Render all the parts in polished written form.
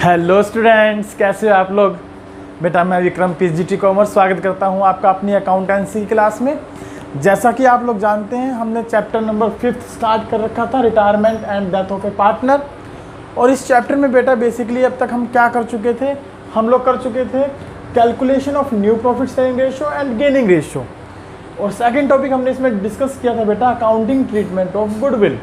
Hello students, कैसे हो आप लोग। बेटा मैं विक्रम पीजीटी कॉमर्स स्वागत करता हूं आपका अपनी अकाउंटेंसी की क्लास में। जैसा कि आप लोग जानते हैं, हमने चैप्टर नंबर 5 स्टार्ट कर रखा था, retirement and death of A partner. और इस चैप्टर में बेटा बेसिकली अब तक हम क्या कर चुके थे, हम लोग कर चुके थे calculation of new profit sharing ratio and gaining ratio. और सेकेंड टॉपिक हमने इसमें डिस्कस किया था बेटा अकाउंटिंग ट्रीटमेंट ऑफ गुडविल,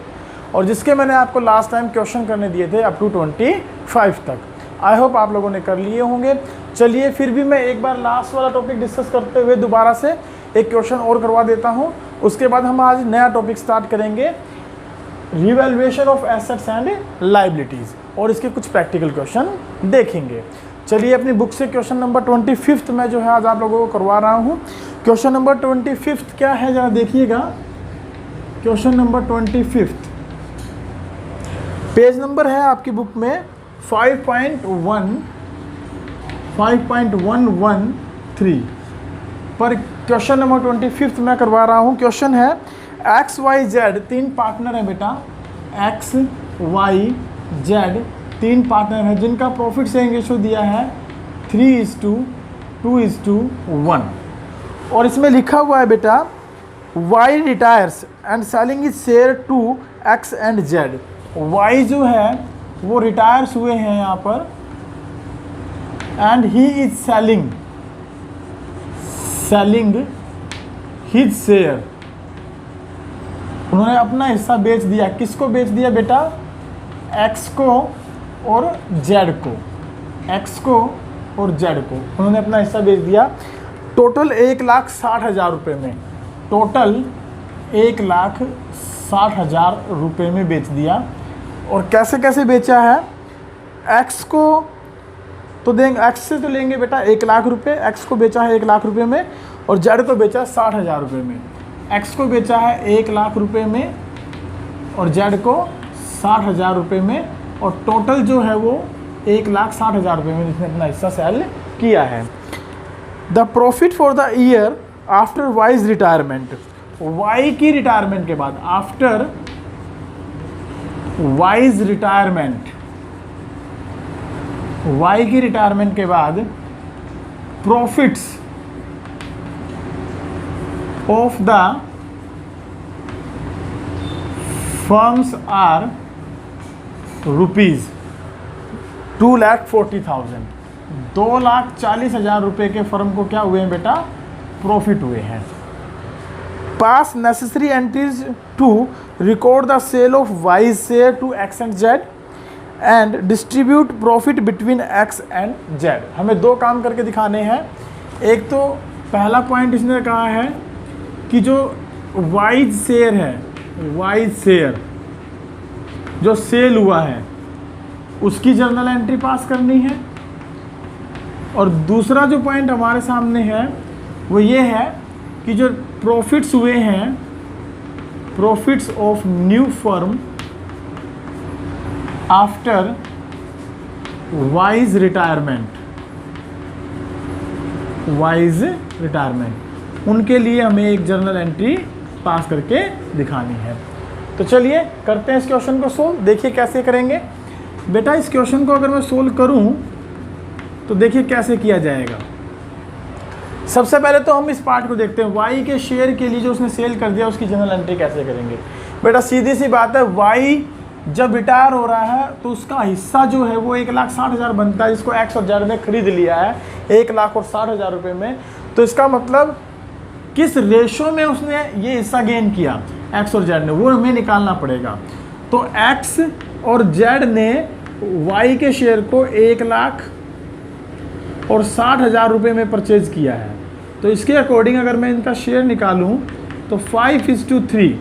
और जिसके मैंने आपको लास्ट टाइम क्वेश्चन करने दिए थे अप टू 25 तक। आई होप आप लोगों ने कर लिए होंगे। चलिए फिर भी मैं एक बार लास्ट वाला टॉपिक डिस्कस करते हुए दोबारा से एक क्वेश्चन और करवा देता हूं। उसके बाद हम आज नया टॉपिक स्टार्ट करेंगे, revaluation of assets and liabilities, और इसके कुछ प्रैक्टिकल क्वेश्चन देखेंगे। चलिए अपनी बुक से क्वेश्चन नंबर 25 मैं जो है आज आप लोगों को करवा रहा हूँ। क्वेश्चन नंबर 25 क्या है ज़रा देखिएगा। क्वेश्चन नंबर 25 पेज नंबर है आपकी बुक में 5.113 पर क्वेश्चन नंबर 25 मैं करवा रहा हूँ। क्वेश्चन है XYZ तीन पार्टनर हैं बेटा, XYZ तीन पार्टनर हैं जिनका प्रॉफिट शेयरिंग रेशियो दिया है 3:2:1। और इसमें लिखा हुआ है बेटा Y retires and selling is share to X and Z। Y जो है वो रिटायर्स हुए हैं यहाँ पर, and he is selling his share. उन्होंने अपना हिस्सा बेच दिया। किसको बेच दिया बेटा? X को और Z को, X को और Z को उन्होंने अपना हिस्सा बेच दिया। टोटल 1,60,000 रुपये में, टोटल 1,60,000 रुपये में बेच दिया। और कैसे कैसे बेचा है? X को तो देंगे, X से तो लेंगे बेटा 1,00,000 रुपये, X को बेचा है 1,00,000 रुपये में, और Z को बेचा 60,000 रुपये में। X को बेचा है 1,00,000 रुपये में और Z को 60,000 रुपये में, और टोटल जो है वो 1,60,000 रुपये में जिसने अपना हिस्सा सेल किया है। The profit for the year after Y's retirement, Y की रिटायरमेंट के बाद, आफ्टर वाइज रिटायरमेंट, Y की रिटायरमेंट के बाद profits of the firms are rupees 2,40,000। 2,40,000 रुपये के फर्म को क्या हुए हैं बेटा? प्रॉफिट हुए हैं। Pass necessary entries to record the sale of Y's share to X and Z and distribute profit between X and Z। हमें दो काम करके दिखाने हैं। एक तो पहला पॉइंट इसने कहा है कि जो वाइज शेयर है, वाइज शेयर जो सेल हुआ है उसकी जर्नल एंट्री पास करनी है। और दूसरा जो पॉइंट हमारे सामने है वो ये है कि जो प्रॉफिट्स हुए हैं, profits of new firm after Y's retirement, wise retirement, उनके लिए हमें एक जर्नल एंट्री पास करके दिखानी है। तो चलिए करते हैं इस क्वेश्चन को सोल्व। देखिए कैसे करेंगे बेटा। इस क्वेश्चन को अगर मैं सोल्व करूं तो देखिए कैसे किया जाएगा। सबसे पहले तो हम इस पार्ट को देखते हैं, Y के शेयर के लिए जो उसने सेल कर दिया उसकी जनरल एंट्री कैसे करेंगे। बेटा सीधी सी बात है, Y जब रिटायर हो रहा है तो उसका हिस्सा जो है वो 1,60,000 बनता है, जिसको X और Z ने खरीद लिया है 1,60,000 रुपये में। तो इसका मतलब किस रेशो में उसने ये हिस्सा गेन किया X और Z ने, वो हमें निकालना पड़ेगा। तो X और Z ने Y के शेयर को 1,60,000 रुपये में परचेज किया है। तो इसके अकॉर्डिंग अगर मैं इनका शेयर निकालूं तो 5:3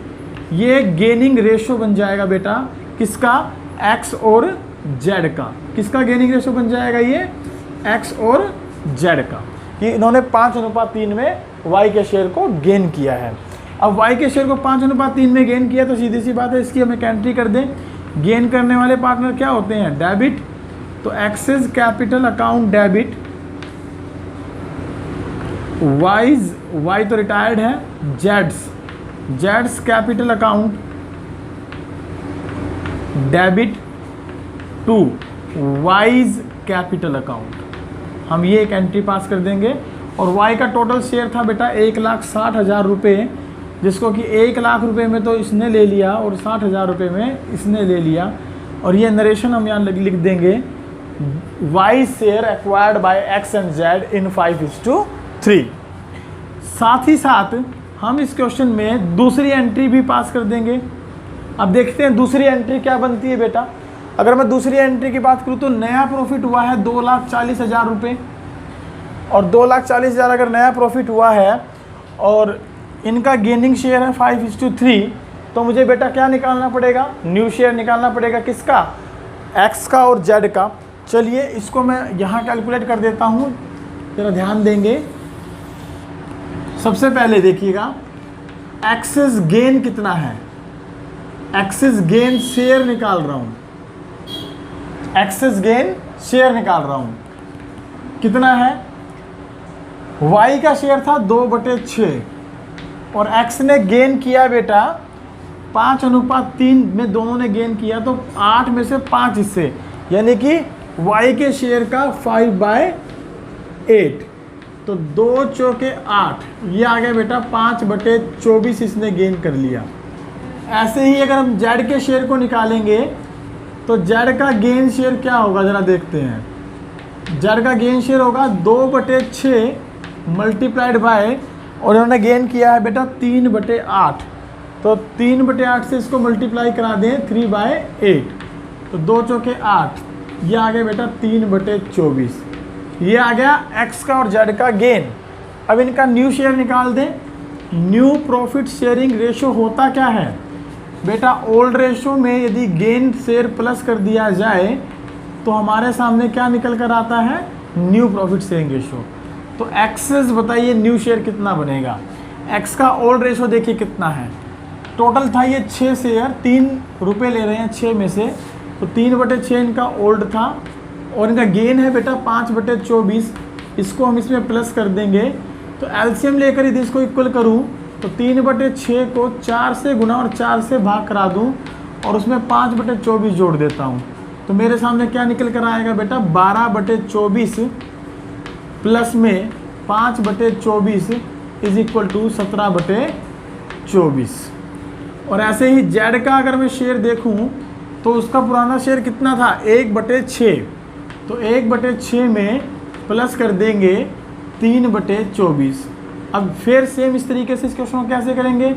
ये गेनिंग रेशो बन जाएगा बेटा। किसका? X और Z का। किसका गेनिंग रेशो बन जाएगा? ये X और Z का, कि इन्होंने 5:3 में Y के शेयर को गेन किया है। अब Y के शेयर को 5:3 में गेन किया तो सीधी सी बात है इसकी हमें एंट्री कर दें। गेन करने वाले पार्टनर क्या होते हैं? डेबिट। तो X's capital account debit, Y तो रिटायर्ड है, जेड्स capital account debit to Y's capital account, हम ये एक एंट्री पास कर देंगे। और वाई का टोटल शेयर था बेटा 1,60,000 रुपये, जिसको कि 1,00,000 रुपये में तो इसने ले लिया और 60,000 रुपये में इसने ले लिया। और ये नरेशन हम यहाँ लिख देंगे, Y share acquired by X and Z in 5:3। साथ ही साथ हम इस क्वेश्चन में दूसरी एंट्री भी पास कर देंगे। अब देखते हैं दूसरी एंट्री क्या बनती है बेटा। अगर मैं दूसरी एंट्री की बात करूँ तो नया प्रॉफिट हुआ है 2,40,000 रुपये, और 2,40,000 अगर नया प्रॉफिट हुआ है और इनका गेनिंग शेयर है 5:3, तो मुझे बेटा क्या निकालना पड़ेगा, न्यू शेयर निकालना पड़ेगा। किसका, एक्स का और जेड का। चलिए इसको मैं यहाँ कैलकुलेट कर देता हूँ, जरा ध्यान देंगे। सबसे पहले देखिएगा एक्सेस गेन कितना है, एक्सेस गेन शेयर निकाल रहा हूँ, एक्सेस गेन शेयर निकाल रहा हूँ। कितना है, y का शेयर था 2/6 और x ने गेन किया बेटा 5:3 में, दोनों ने गेन किया तो 8 में से 5 हिस्से, यानी कि y के शेयर का 5/8, तो 2 चौके 8, ये आ गया बेटा 5/24 इसने गेन कर लिया। ऐसे ही अगर हम z के शेयर को निकालेंगे तो z का गेन शेयर क्या होगा, ज़रा देखते हैं। z का गेन शेयर होगा 2/6 मल्टीप्लाइड बाय, और इन्होंने गेन किया है बेटा 3/8, तो 3/8 से इसको मल्टीप्लाई करा दें 3/8, तो 2 चौके 8, ये आ गया बेटा 3/24। ये आ गया x का और z का गेन। अब इनका न्यू शेयर निकाल दें। न्यू प्रॉफिट शेयरिंग रेशो होता क्या है बेटा, ओल्ड रेशो में यदि गेन शेयर प्लस कर दिया जाए तो हमारे सामने क्या निकल कर आता है, न्यू प्रॉफिट शेयरिंग रेशो। तो एक्सेस बताइए न्यू शेयर कितना बनेगा। एक्स का ओल्ड रेशो देखिए कितना है, टोटल था ये 6 शेयर, 3 रुपये ले रहे हैं 6 में से, तो 3/6 इनका ओल्ड था, और इनका गेन है बेटा 5/24, इसको हम इसमें प्लस कर देंगे। तो एलसीएम लेकर यदि इसको इक्वल करूँ तो 3/6 को 4 से गुना और 4 से भाग करा दूँ और उसमें 5/24 जोड़ देता हूँ, तो मेरे सामने क्या निकल कर आएगा बेटा, 12/24 प्लस में 5/24 इज इक्वल टू 17/24। और ऐसे ही जेड का अगर मैं शेयर देखूं तो उसका पुराना शेयर कितना था, 1/6, तो 1/6 में प्लस कर देंगे 3/24। अब फिर सेम इस तरीके से इस क्वेश्चन को कैसे करेंगे,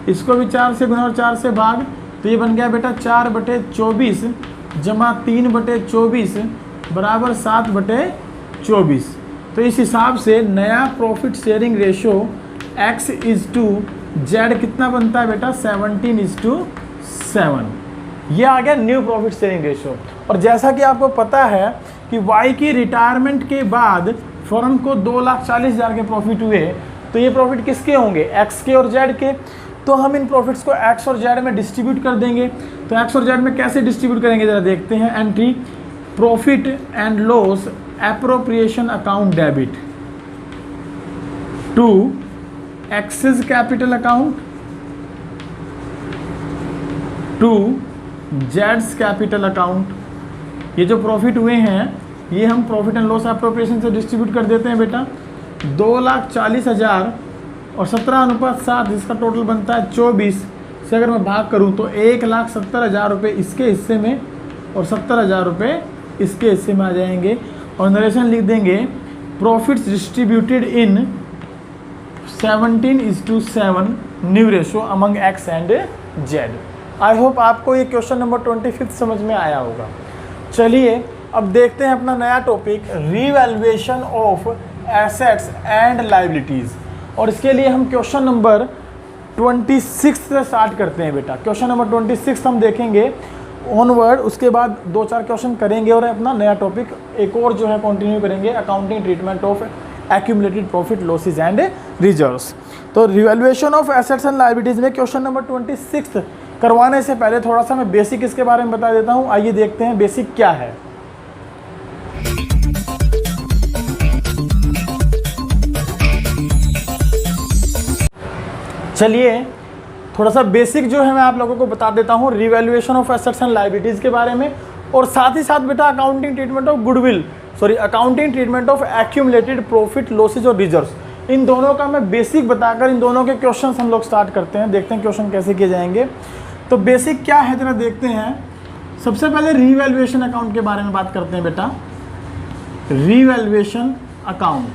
इसको भी 4 से गुना और 4 से भाग, तो ये बन गया बेटा 4/24 जमा 3/24 बराबर 7/24। तो इस हिसाब से नया प्रॉफिट शेयरिंग रेशो x/z कितना बनता है बेटा, 17:7। ये आ गया न्यू प्रॉफिट शेयरिंग रेशो। और जैसा कि आपको पता है कि y की रिटायरमेंट के बाद फर्म को 2,40,000 के प्रॉफिट हुए, तो ये प्रॉफिट किसके होंगे, x के और z के। तो हम इन प्रॉफिट्स को x और z में डिस्ट्रीब्यूट कर देंगे। तो x और z में कैसे डिस्ट्रीब्यूट करेंगे, ज़रा देखते हैं। Entry profit and loss appropriation account debit to X's capital account to जेड्स कैपिटल अकाउंट। ये जो प्रॉफिट हुए हैं ये हम प्रॉफिट एंड लॉस एप्रोप्रिएशन से डिस्ट्रीब्यूट कर देते हैं बेटा। 2,40,000 और 17:7, जिसका टोटल बनता है 24 से अगर मैं भाग करूं तो 1,70,000 रुपये इसके हिस्से में और 70,000 रुपये इसके हिस्से में आ जाएंगे। और नरेशन लिख देंगे, profits distributed in 17:7 new ratio among x and Z. I hope आपको ये क्वेश्चन नंबर 25 समझ में आया होगा। चलिए अब देखते हैं अपना नया topic, revaluation of assets and liabilities. और इसके लिए हम क्वेश्चन नंबर 26 से स्टार्ट करते हैं बेटा। क्वेश्चन नंबर 26 हम देखेंगे ऑनवर्ड, उसके बाद 2-4 क्वेश्चन करेंगे और अपना नया टॉपिक एक और जो है कंटिन्यू करेंगे, accounting treatment of accumulated profit losses and reserves. तो revaluation of assets and liabilities में क्वेश्चन नंबर 26 करवाने से पहले थोड़ा सा मैं बेसिक इसके बारे में बता देता हूँ। आइए देखते हैं बेसिक क्या है। चलिए थोड़ा सा बेसिक जो है मैं आप लोगों को बता देता हूँ revaluation of assets and liabilities के बारे में, और साथ ही साथ बेटा accounting treatment of goodwill, accounting treatment of accumulated profit losses और रिजर्व्स, इन दोनों का मैं बेसिक बताकर इन दोनों के क्वेश्चंस हम लोग स्टार्ट करते हैं। देखते हैं क्वेश्चन कैसे किए जाएंगे। तो बेसिक क्या है जरा देखते हैं। सबसे पहले रीवैल्यूएशन अकाउंट के बारे में बात करते हैं बेटा। रीवैल्यूएशन अकाउंट,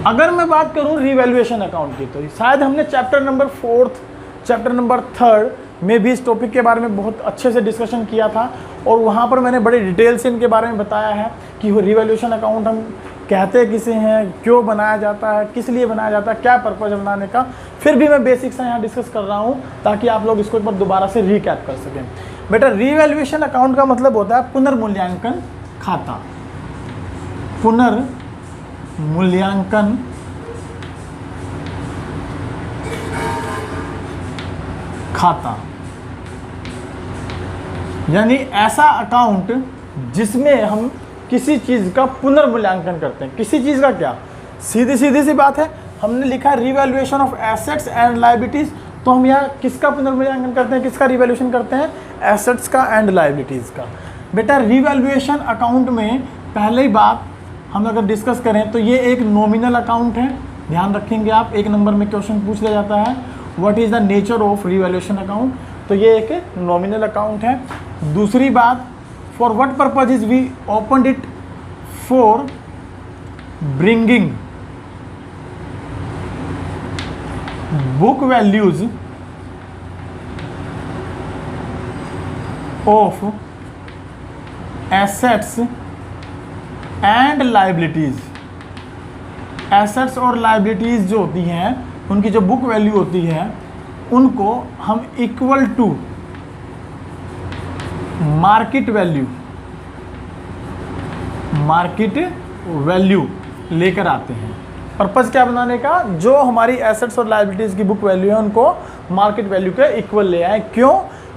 अगर मैं बात करूं रीवैल्यूएशन अकाउंट की, तो शायद हमने चैप्टर नंबर 4, चैप्टर नंबर 3 में भी इस टॉपिक के बारे में बहुत अच्छे से डिस्कशन किया था और वहाँ पर मैंने बड़े डिटेल से इनके बारे में बताया है कि रिवैल्यूएशन अकाउंट हम कहते किसे हैं, क्यों बनाया जाता है, किस लिए बनाया जाता है, क्या पर्पज़ है बनाने का। फिर भी मैं बेसिक से यहाँ डिस्कस कर रहा हूँ ताकि आप लोग इसको एक बार दोबारा से रिकैप कर सकें। बेटा रिवैल्यूएशन अकाउंट का मतलब होता है पुनर्मूल्यांकन खाता, पुनर्मूल्यांकन खाता, यानी ऐसा अकाउंट जिसमें हम किसी चीज़ का पुनर्मूल्यांकन करते हैं। किसी चीज़ का क्या, सीधी सी बात है, हमने लिखा revaluation of assets and liabilities, तो हम यहाँ किसका पुनर्मूल्यांकन करते हैं, किसका रिवैल्यूएशन करते हैं, एसेट्स का एंड लायबिलिटीज़ का। बेटा रिवैल्यूएशन अकाउंट में पहले ही बात हम अगर डिस्कस करें तो ये एक नॉमिनल अकाउंट है, ध्यान रखेंगे आप, एक नंबर में क्वेश्चन पूछ लिया जाता है what is the nature of revaluation account, तो ये एक नॉमिनल अकाउंट है। दूसरी बात, for what purpose is we opened it, for bringing book values of assets and liabilities. Assets और लायबिलिटीज जो होती हैं उनकी जो बुक वैल्यू होती है उनको हम इक्वल टू मार्केट वैल्यू लेकर आते हैं। पर्पज़ क्या बनाने का, जो हमारी एसेट्स और लायबिलिटीज़ की बुक वैल्यू है उनको मार्केट वैल्यू के इक्वल ले आए। क्यों?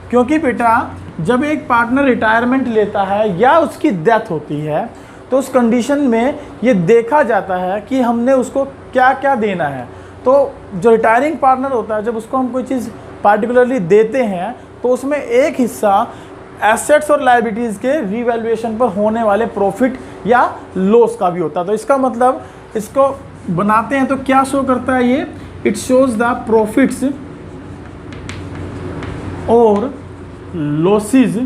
क्योंकि बेटा जब एक पार्टनर रिटायरमेंट लेता है या उसकी डेथ होती है तो उस कंडीशन में ये देखा जाता है कि हमने उसको क्या क्या देना है। तो जो रिटायरिंग पार्टनर होता है जब उसको हम कोई चीज़ पार्टिकुलरली देते हैं तो उसमें एक हिस्सा एसेट्स और लायबिलिटीज़ के रीवैल्यूएशन पर होने वाले प्रॉफिट या लॉस का भी होता है। तो इसका मतलब इसको बनाते हैं तो क्या शो करता है ये, इट शोज द प्रॉफिट्स और losses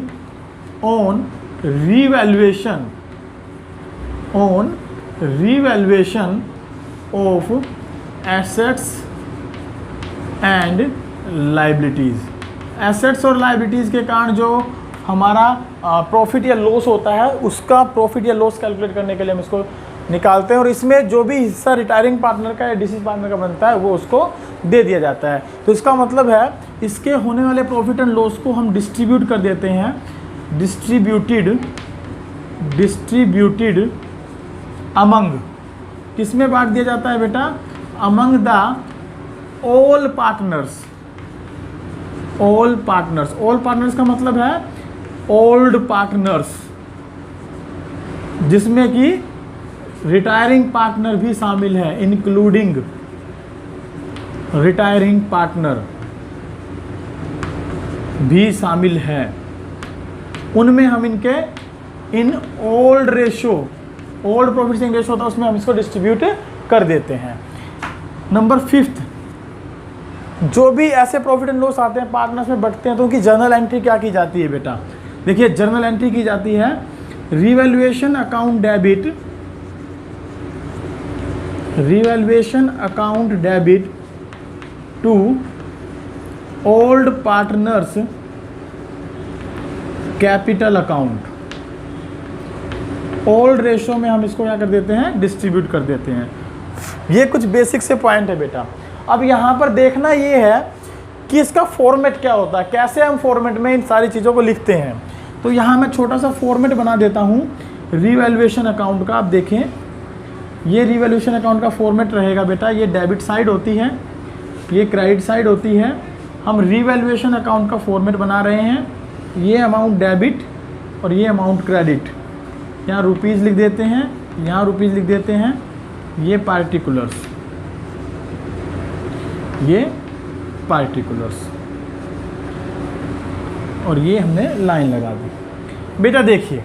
on revaluation of assets and liabilities. Assets और लायबिलिटीज़ के कारण जो हमारा प्रॉफिट या लॉस होता है उसका प्रॉफिट या लॉस कैलकुलेट करने के लिए हम इसको निकालते हैं और इसमें जो भी हिस्सा रिटायरिंग पार्टनर का या डिसीज पार्टनर का बनता है वो उसको दे दिया जाता है। तो इसका मतलब है इसके होने वाले प्रॉफिट एंड लॉस को हम डिस्ट्रीब्यूट कर देते हैं, डिस्ट्रीब्यूटेड अमंग, किस में बांट दिया जाता है बेटा, among the all partners. All partners का मतलब है ओल्ड पार्टनर्स, जिसमें कि रिटायरिंग पार्टनर भी शामिल है, इंक्लूडिंग रिटायरिंग पार्टनर भी शामिल है। उनमें हम इनके in old profit sharing ratio होता है उसमें हम इसको डिस्ट्रीब्यूट कर देते हैं। नंबर 5, जो भी ऐसे प्रॉफिट एंड लॉस आते हैं पार्टनर्स में बंटते हैं तो उनकी जर्नल एंट्री क्या की जाती है बेटा, देखिए जर्नल एंट्री की जाती है revaluation account debit to old partners capital account. Old ratio में हम इसको क्या कर देते हैं, डिस्ट्रीब्यूट कर देते हैं। ये कुछ बेसिक से पॉइंट है बेटा। अब यहाँ पर देखना ये है कि इसका फॉर्मेट क्या होता है, कैसे हम फॉर्मेट में इन सारी चीज़ों को लिखते हैं। तो यहाँ मैं छोटा सा फॉर्मेट बना देता हूँ रिवैल्यूएशन अकाउंट का। आप देखें ये रिवैल्यूएशन अकाउंट का फॉर्मेट रहेगा बेटा, ये डेबिट साइड होती है, ये क्रेडिट साइड होती है। हम रिवैल्यूएशन अकाउंट का फॉर्मेट बना रहे हैं, ये अमाउंट डेबिट और ये अमाउंट क्रेडिट। यहाँ रुपीज़ लिख देते हैं, यहाँ रुपीज़ लिख देते हैं, ये पार्टिकुलर्स, और ये हमने लाइन लगा दी। बेटा देखिए,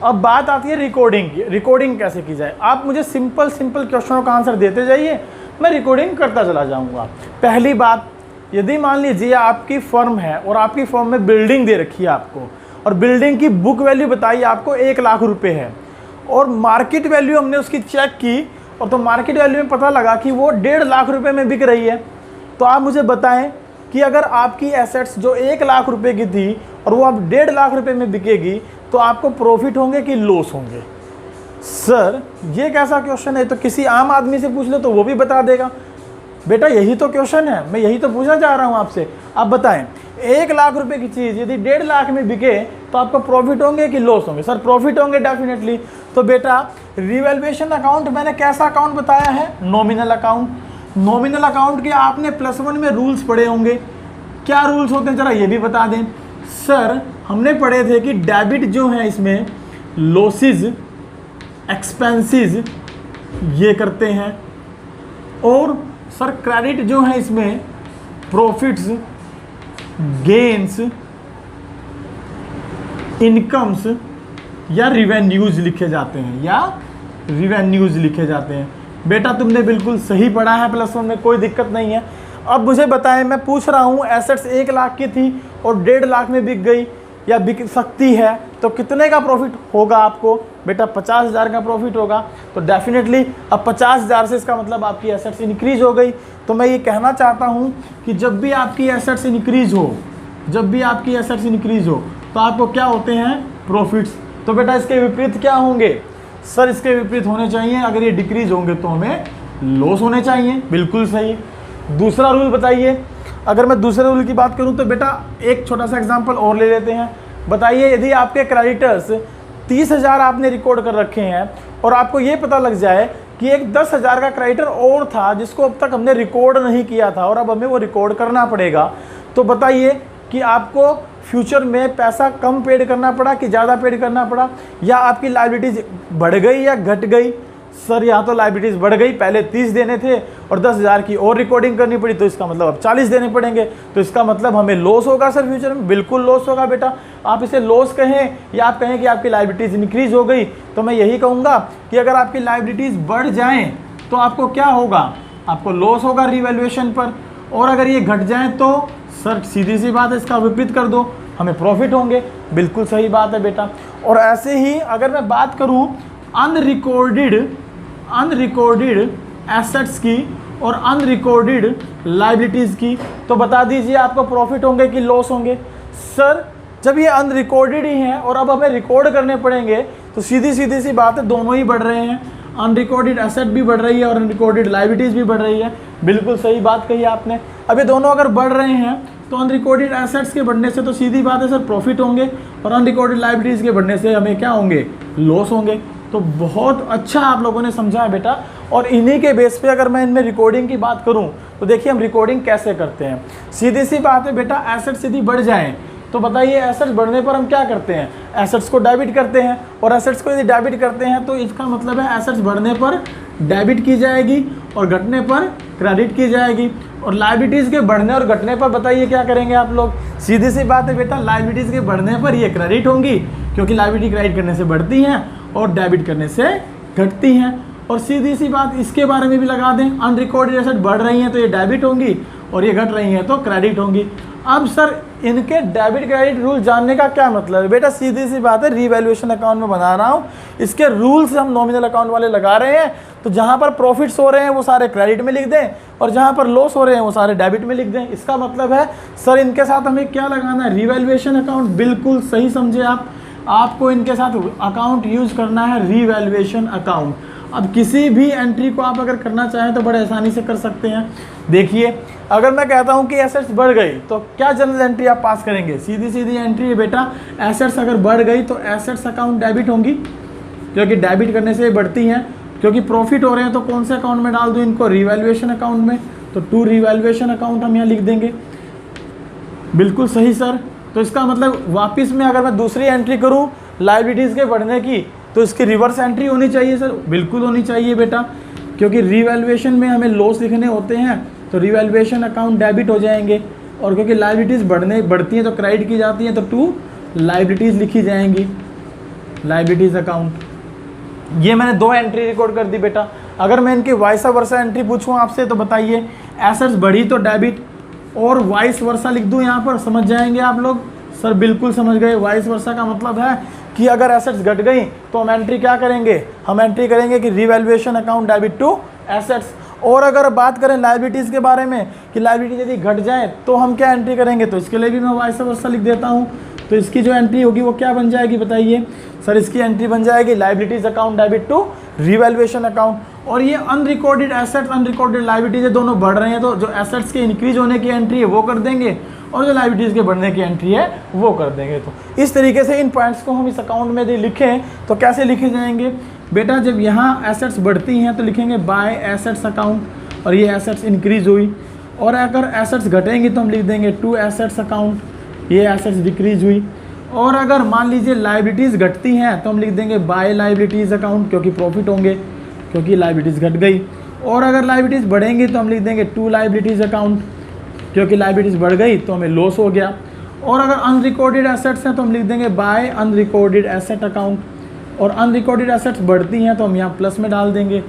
अब बात आती है रिकॉर्डिंग की। रिकॉर्डिंग कैसे की जाए? आप मुझे सिंपल क्वेश्चनों का आंसर देते जाइए, मैं रिकॉर्डिंग करता चला जाऊंगा। पहली बात, यदि मान लीजिए आपकी फर्म है और आपकी फर्म में बिल्डिंग दे रखी है आपको, और बिल्डिंग की बुक वैल्यू बताइए आपको 1 लाख रुपए है, और मार्केट वैल्यू हमने उसकी चेक की, और तो मार्केट वैल्यू में पता लगा कि वो 1.5 लाख रुपए में बिक रही है। तो आप मुझे बताएं कि अगर आपकी एसेट्स जो 1 लाख रुपए की थी और वो अब 1.5 लाख रुपए में बिकेगी, तो आपको प्रॉफिट होंगे कि लॉस होंगे? सर ये कैसा क्वेश्चन है? तो किसी आम आदमी से पूछ लो तो वो भी बता देगा। बेटा यही तो क्वेश्चन है, मैं यही तो पूछना चाह रहा हूँ आपसे। आप बताएं, 1 लाख रुपए की चीज़ यदि 1.5 लाख में बिके तो आपको प्रॉफिट होंगे कि लॉस होंगे? सर प्रॉफिट होंगे डेफिनेटली। तो बेटा रिवैल्यूएशन अकाउंट मैंने कैसा अकाउंट बताया है? Nominal account. नॉमिनल अकाउंट के आपने +1 में रूल्स पढ़े होंगे। क्या रूल्स होते हैं जरा ये भी बता दें। सर हमने पढ़े थे कि डेबिट जो है इसमें लॉसेस, एक्सपेंसेस ये करते हैं, और सर क्रेडिट जो है इसमें प्रॉफिट्स, गेन्स, इनकम्स या रिवेन्यूज लिखे जाते हैं, बेटा तुमने बिल्कुल सही पढ़ा है, +1 में कोई दिक्कत नहीं है। अब मुझे बताएं, मैं पूछ रहा हूँ एसेट्स 1 लाख की थी और 1.5 लाख में बिक गई या बिक सकती है, तो कितने का प्रॉफिट होगा आपको? बेटा 50,000 का प्रॉफिट होगा। तो डेफिनेटली अब 50,000 से इसका मतलब आपकी एसेट्स इंक्रीज हो गई। तो मैं ये कहना चाहता हूँ कि जब भी आपकी एसेट्स इंक्रीज हो तो आपको क्या होते हैं? प्रॉफिट्स। तो बेटा इसके विपरीत क्या होंगे? सर इसके विपरीत होने चाहिए, अगर ये डिक्रीज होंगे तो हमें लॉस होने चाहिए। बिल्कुल सही। दूसरा रूल बताइए। अगर मैं दूसरे रूल की बात करूं तो बेटा एक छोटा सा एग्जांपल और ले लेते हैं। बताइए यदि आपके क्रेडिटर्स 30,000 आपने रिकॉर्ड कर रखे हैं और आपको ये पता लग जाए कि एक 10,000 का क्रेडिटर और था जिसको अब तक हमने रिकॉर्ड नहीं किया था और अब हमें वो रिकॉर्ड करना पड़ेगा, तो बताइए कि आपको फ्यूचर में पैसा कम पेड करना पड़ा कि ज़्यादा पेड करना पड़ा, या आपकी लायबिलिटीज़ बढ़ गई या घट गई? सर यहाँ तो लायबिलिटीज़ बढ़ गई, पहले 30 देने थे और 10,000 की और रिकॉर्डिंग करनी पड़ी, तो इसका मतलब अब 40 देने पड़ेंगे, तो इसका मतलब हमें लॉस होगा सर फ्यूचर में। बिल्कुल लॉस होगा बेटा। आप इसे लॉस कहें या आप कहें कि आपकी लायबिलिटीज़ इंक्रीज हो गई, तो मैं यही कहूँगा कि अगर आपकी लायबिलिटीज़ बढ़ जाएँ तो आपको क्या होगा? आपको लॉस होगा रिवैल्यूएशन पर, और अगर ये घट जाएँ तो सर सीधी सी बात है इसका विपरीत कर दो, हमें प्रॉफिट होंगे। बिल्कुल सही बात है बेटा। और ऐसे ही अगर मैं बात करूँ अनरिकॉर्डेड एसेट्स की और अनरिकॉर्डेड लायबिलिटीज़ की, तो बता दीजिए आपको प्रॉफिट होंगे कि लॉस होंगे? सर जब ये अनरिकॉर्डेड ही हैं और अब हमें रिकॉर्ड करने पड़ेंगे तो सीधी सी बात है, दोनों ही बढ़ रहे हैं। अनरिकॉर्डेड एसेट भी बढ़ रही है और अनरिकॉर्डेड लायबिलिटीज़ भी बढ़ रही है। बिल्कुल सही बात कही आपने। अब ये दोनों अगर बढ़ रहे हैं तो अनरिकॉर्डेड एसेट्स के बढ़ने से तो सीधी बात है सर प्रॉफिट होंगे, और अनरिकॉर्डेड लायबिलिटीज़ के बढ़ने से हमें क्या होंगे? लॉस होंगे। तो बहुत अच्छा आप लोगों ने समझा है बेटा। और इन्हीं के बेस पे अगर मैं इनमें रिकॉर्डिंग की बात करूं तो देखिए हम रिकॉर्डिंग कैसे करते हैं। सीधी सी बात है बेटा, एसेट्स यदि बढ़ जाएं तो बताइए एसेट्स बढ़ने पर हम क्या करते हैं? एसेट्स को डेबिट करते हैं, और एसेट्स को यदि डेबिट करते हैं तो इसका मतलब है एसेट्स बढ़ने पर डेबिट की जाएगी और घटने पर क्रेडिट की जाएगी। और लायबिलिटीज़ के बढ़ने और घटने पर बताइए क्या करेंगे आप लोग? सीधी सी बात है बेटा, लायबिलिटीज़ के बढ़ने पर ये क्रेडिट होंगी, क्योंकि लायबिलिटी क्रेडिट करने से बढ़ती हैं और डेबिट करने से घटती हैं। और सीधी सी बात इसके बारे में भी लगा दें, अनरिकॉर्डेड एसेट बढ़ रही हैं तो ये डेबिट होंगी और ये घट रही हैं तो क्रेडिट होंगी। अब सर इनके डेबिट क्रेडिट रूल जानने का क्या मतलब है? बेटा सीधी सी बात है, रिवैल्यूएशन अकाउंट में बना रहा हूँ, इसके रूल्स हम नॉमिनल अकाउंट वाले लगा रहे हैं। तो जहाँ पर प्रॉफिट्स हो रहे हैं वो सारे क्रेडिट में लिख दें, और जहाँ पर लॉस हो रहे हैं वो सारे डेबिट में लिख दें। इसका मतलब है सर इनके साथ हमें क्या लगाना है? Revaluation account. बिल्कुल सही समझे आप। आपको इनके साथ अकाउंट यूज़ करना है रिवैल्यूएशन अकाउंट। अब किसी भी एंट्री को आप अगर करना चाहें तो बड़े आसानी से कर सकते हैं। देखिए अगर मैं कहता हूं कि एसेट्स बढ़ गई तो क्या जनरल एंट्री आप पास करेंगे? सीधी एंट्री है बेटा, एसेट्स अगर बढ़ गई तो एसेट्स अकाउंट डेबिट होंगी, क्योंकि डेबिट करने से बढ़ती हैं। क्योंकि प्रॉफिट हो रहे हैं तो कौन से अकाउंट में डाल दूं इनको? रिवैल्यूएशन अकाउंट में। तो टू रिवैल्यूएशन अकाउंट हम यहाँ लिख देंगे। बिल्कुल सही सर। तो इसका मतलब वापस में अगर मैं दूसरी एंट्री करूँ लायबिलिटीज़ के बढ़ने की तो इसकी रिवर्स एंट्री होनी चाहिए सर। बिल्कुल होनी चाहिए बेटा, क्योंकि रिवैल्यूएशन में हमें लॉस लिखने होते हैं तो रिवैल्यूएशन अकाउंट डेबिट हो जाएंगे और क्योंकि लाइबिलिटीज़ बढ़ती हैं तो क्रेडिट की जाती हैं, तो टू लाइबिलिटीज़ लिखी जाएंगी, लाइबिलिटीज़ अकाउंट। ये मैंने 2 एंट्री रिकॉर्ड कर दी बेटा। अगर मैं इनकी वाइस वर्सा एंट्री पूछूँ आपसे तो बताइए, एसेट्स बढ़ी तो डेबिट और वाइस वर्सा लिख दूँ यहाँ पर, समझ जाएंगे आप लोग? सर बिल्कुल समझ गए। वाइस वर्सा का मतलब है कि अगर एसेट्स घट गई तो हम एंट्री क्या करेंगे, हम एंट्री करेंगे कि revaluation account debit to assets. और अगर बात करें लायबिलिटीज़ के बारे में कि लायबिलिटी यदि घट जाए तो हम क्या एंट्री करेंगे, तो इसके लिए भी मैं वाइस वर्सा लिख देता हूँ। तो इसकी जो एंट्री होगी वो क्या बन जाएगी बताइए? सर इसकी एंट्री बन जाएगी liabilities account debit to revaluation account. और ये अनरिकॉर्डेड एसेट्स अनरिकॉर्डेड लायबिलिटीज़ दोनों बढ़ रहे हैं, तो जो एसेट्स के इंक्रीज होने की एंट्री है वो कर देंगे और जो लायबिलिटीज़ के बढ़ने की एंट्री है वो कर देंगे। तो इस तरीके से इन पॉइंट्स को हम इस अकाउंट में यदि लिखें तो कैसे लिखे जाएंगे बेटा? जब यहाँ एसेट्स बढ़ती हैं तो लिखेंगे बाय एसेट्स अकाउंट और ये एसेट्स इंक्रीज हुई, और अगर एसेट्स घटेंगी तो हम लिख देंगे टू एसेट्स अकाउंट, ये एसेट्स डिक्रीज हुई। और अगर मान लीजिए लायबिलिटीज़ घटती हैं तो हम लिख देंगे बाय लायबिलिटीज़ अकाउंट, क्योंकि प्रॉफिट होंगे क्योंकि लायबिलिटीज़ घट गई। और अगर लायबिलिटीज़ बढ़ेंगी तो हम लिख देंगे टू लायबिलिटीज़ अकाउंट, क्योंकि लायबिलिटीज़ बढ़ गई तो हमें लॉस हो गया। और अगर अनरिकॉर्डेड एसेट्स हैं तो हम लिख देंगे बाय अनरिकॉर्डेड एसेट अकाउंट, और अनरिकॉर्डेड एसेट्स बढ़ती हैं तो हम यहाँ प्लस में डाल देंगे,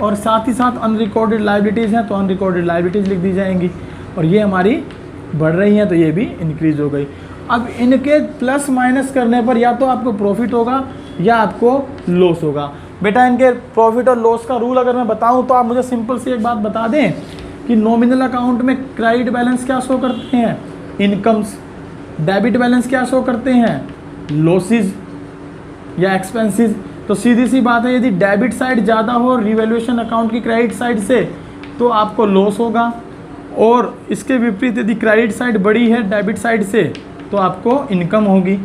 और साथ ही साथ अनरिकॉर्डेड लायबिलिटीज़ हैं तो अनरिकॉर्डेड लायबिलिटीज़ लिख दी जाएंगी, और ये हमारी बढ़ रही हैं तो ये भी इंक्रीज हो गई। अब इनके प्लस माइनस करने पर या तो आपको प्रॉफिट होगा या आपको लॉस होगा। बेटा इनके प्रॉफिट और लॉस का रूल अगर मैं बताऊं तो आप मुझे सिंपल सी एक बात बता दें कि नॉमिनल अकाउंट में क्रेडिट बैलेंस क्या शो करते हैं, इनकम्स, डेबिट बैलेंस क्या शो करते हैं, लॉसेस या एक्सपेंसेस। तो सीधी सी बात है, यदि डेबिट साइड ज़्यादा हो रिवैल्यूएशन अकाउंट की क्रेडिट साइड से तो आपको लॉस होगा, और इसके विपरीत यदि क्रेडिट साइड बड़ी है डेबिट साइड से तो आपको इनकम होगी।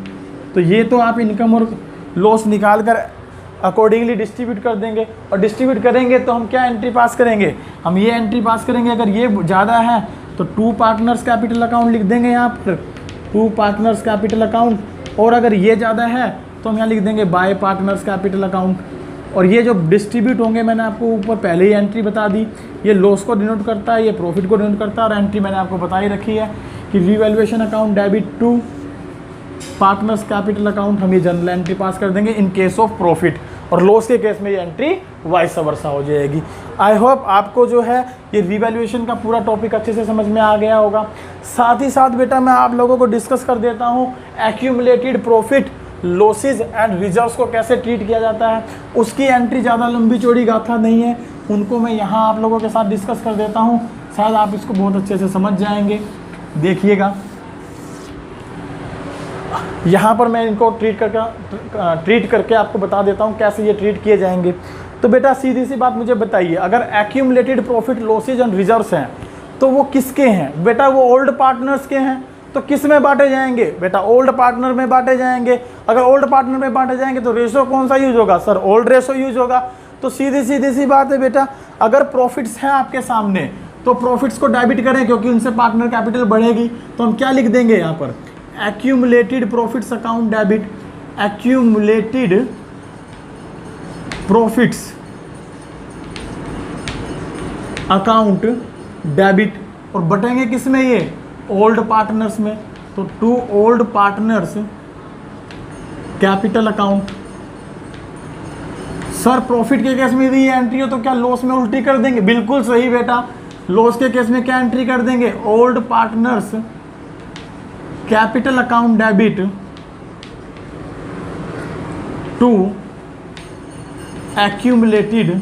तो ये तो आप इनकम और लॉस निकाल कर अकॉर्डिंगली डिस्ट्रीब्यूट कर देंगे, और डिस्ट्रीब्यूट करेंगे तो हम क्या एंट्री पास करेंगे, हम ये एंट्री पास करेंगे। अगर ये ज़्यादा है तो टू पार्टनर्स कैपिटल अकाउंट लिख देंगे यहाँ पर, टू पार्टनर्स कैपिटल अकाउंट, और अगर ये ज़्यादा है तो हम यहाँ लिख देंगे बाय पार्टनर्स कैपिटल अकाउंट। और ये जो डिस्ट्रीब्यूट होंगे मैंने आपको ऊपर पहले ही एंट्री बता दी, ये लॉस को डिनोट करता है, ये प्रॉफिट को डिनोट करता है, और एंट्री मैंने आपको बता ही रखी है कि revaluation account debit to partners capital account, हम ये जनरल एंट्री पास कर देंगे इन केस ऑफ प्रॉफिट, और लॉस के केस में ये एंट्री वाइस वर्सा हो जाएगी। आई होप आपको जो है ये रिवैल्यूएशन का पूरा टॉपिक अच्छे से समझ में आ गया होगा। साथ ही साथ बेटा मैं आप लोगों को डिस्कस कर देता हूँ accumulated profit, losses and reserves को कैसे ट्रीट किया जाता है। उसकी एंट्री ज़्यादा लंबी चौड़ी गाथा नहीं है, उनको मैं यहाँ आप लोगों के साथ डिस्कस कर देता हूँ, शायद आप इसको बहुत अच्छे से समझ जाएंगे। देखिएगा यहाँ पर मैं इनको ट्रीट करके आपको बता देता हूँ कैसे ये ट्रीट किए जाएंगे। तो बेटा सीधी सी बात मुझे बताइए, अगर accumulated profit losses and reserves हैं तो वो किसके हैं बेटा? वो ओल्ड पार्टनर्स के हैं। तो किस में बांटे जाएंगे बेटा? ओल्ड पार्टनर में बांटे जाएंगे। अगर ओल्ड पार्टनर में बांटे जाएंगे तो रेशो कौन सा यूज होगा? सर ओल्ड रेशो यूज होगा। तो सीधी सी बात है बेटा, अगर प्रॉफिट्स हैं आपके सामने तो प्रॉफिट्स को डेबिट करें क्योंकि उनसे पार्टनर कैपिटल बढ़ेगी। तो हम क्या लिख देंगे यहाँ पर? Accumulated profits account debit, accumulated profits account debit, और बटेंगे किस में? ये ओल्ड पार्टनर्स में। तो to old partners capital account. Sir profit के केस में यदि ये एंट्री हो तो क्या लॉस में उल्टी कर देंगे? बिल्कुल सही बेटा, लॉस के केस में क्या एंट्री कर देंगे? Old partners capital account debit to accumulated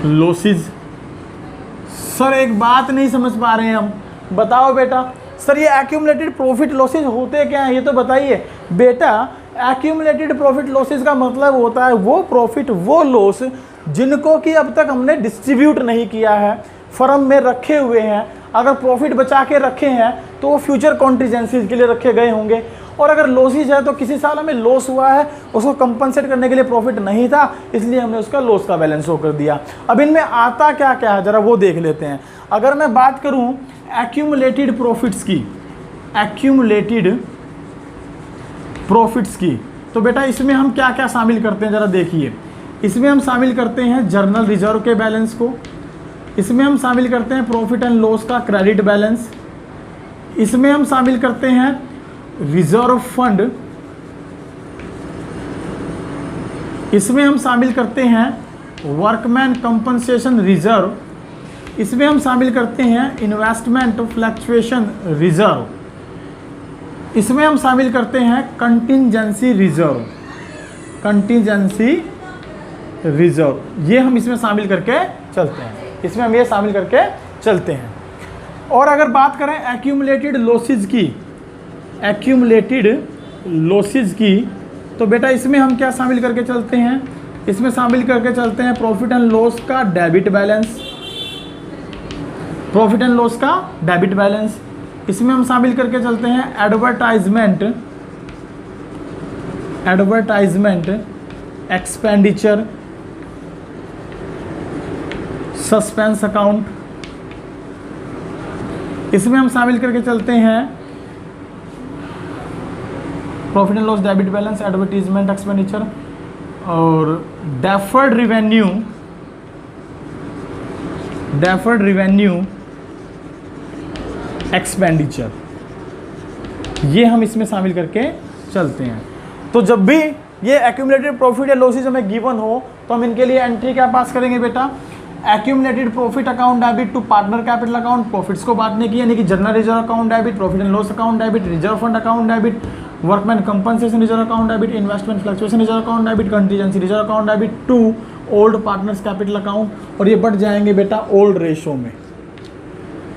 losses. Sir एक बात नहीं समझ पा रहे हैं हम, बताओ बेटा। सर ये एक्यूमुलेटेड प्रॉफिट लॉसेज होते क्या हैं ये तो बताइए बेटा। एक्यूमुलेटेड प्रॉफिट लॉसेज का मतलब होता है वो प्रॉफिट वो लॉस जिनको कि अब तक हमने डिस्ट्रीब्यूट नहीं किया है, फर्म में रखे हुए हैं। अगर प्रॉफिट बचा के रखे हैं तो वो फ्यूचर कॉन्टीजेंसीज के लिए रखे गए होंगे, और अगर लॉसेज है तो किसी साल हमें लॉस हुआ है, उसको कंपनसेट करने के लिए प्रॉफिट नहीं था, इसलिए हमने उसका लॉस का बैलेंस शो कर दिया। अब इनमें आता क्या क्या है जरा वो देख लेते हैं। अगर मैं बात करूं एक्यूमुलेटेड प्रॉफिट्स की, एक्यूमुलेटेड प्रॉफिट्स की, तो बेटा इसमें हम क्या क्या शामिल करते हैं जरा देखिए। इसमें हम शामिल करते हैं जर्नल रिजर्व के बैलेंस को, इसमें हम शामिल करते हैं प्रॉफिट एंड लॉस का क्रेडिट बैलेंस, इसमें हम शामिल करते हैं रिजर्व फंड, इसमें हम शामिल करते हैं वर्कमैन कंपनसेशन रिजर्व, इसमें हम शामिल करते हैं इन्वेस्टमेंट फ्लक्चुएशन रिजर्व, इसमें हम शामिल करते हैं कंटिंजेंसी रिजर्व, कंटिंजेंसी रिजर्व, ये हम इसमें शामिल करके चलते हैं, इसमें हम ये शामिल करके चलते हैं। और अगर बात करें एक्यूमुलेटेड लॉसेज की, एक्यूमुलेटेड लॉसेज की, तो बेटा इसमें हम क्या शामिल करके चलते हैं, इसमें शामिल करके चलते हैं प्रॉफिट एंड लॉस का debit balance, profit and loss का डेबिट बैलेंस, इसमें हम शामिल करके चलते हैं advertisement, advertisement expenditure, suspense account, इसमें हम शामिल करके चलते हैं profit and loss debit balance, advertisement expenditure और deferred revenue, deferred revenue expenditure, ये हम इसमें शामिल करके चलते हैं। तो जब भी ये एक्यूमुलेटेड प्रॉफिट या लॉसेज हमें गिवन हो तो हम इनके लिए एंट्री क्या पास करेंगे बेटा, accumulated profit account debit to partner capital account, profits को बांटने की, यानी कि general reserve account debit, profit and loss account debit, reserve fund account debit, workman compensation reserve account debit, investment fluctuation reserve account debit, contingency reserve account debit to old partners capital account, और ये बढ़ जाएंगे बेटा old ratio में।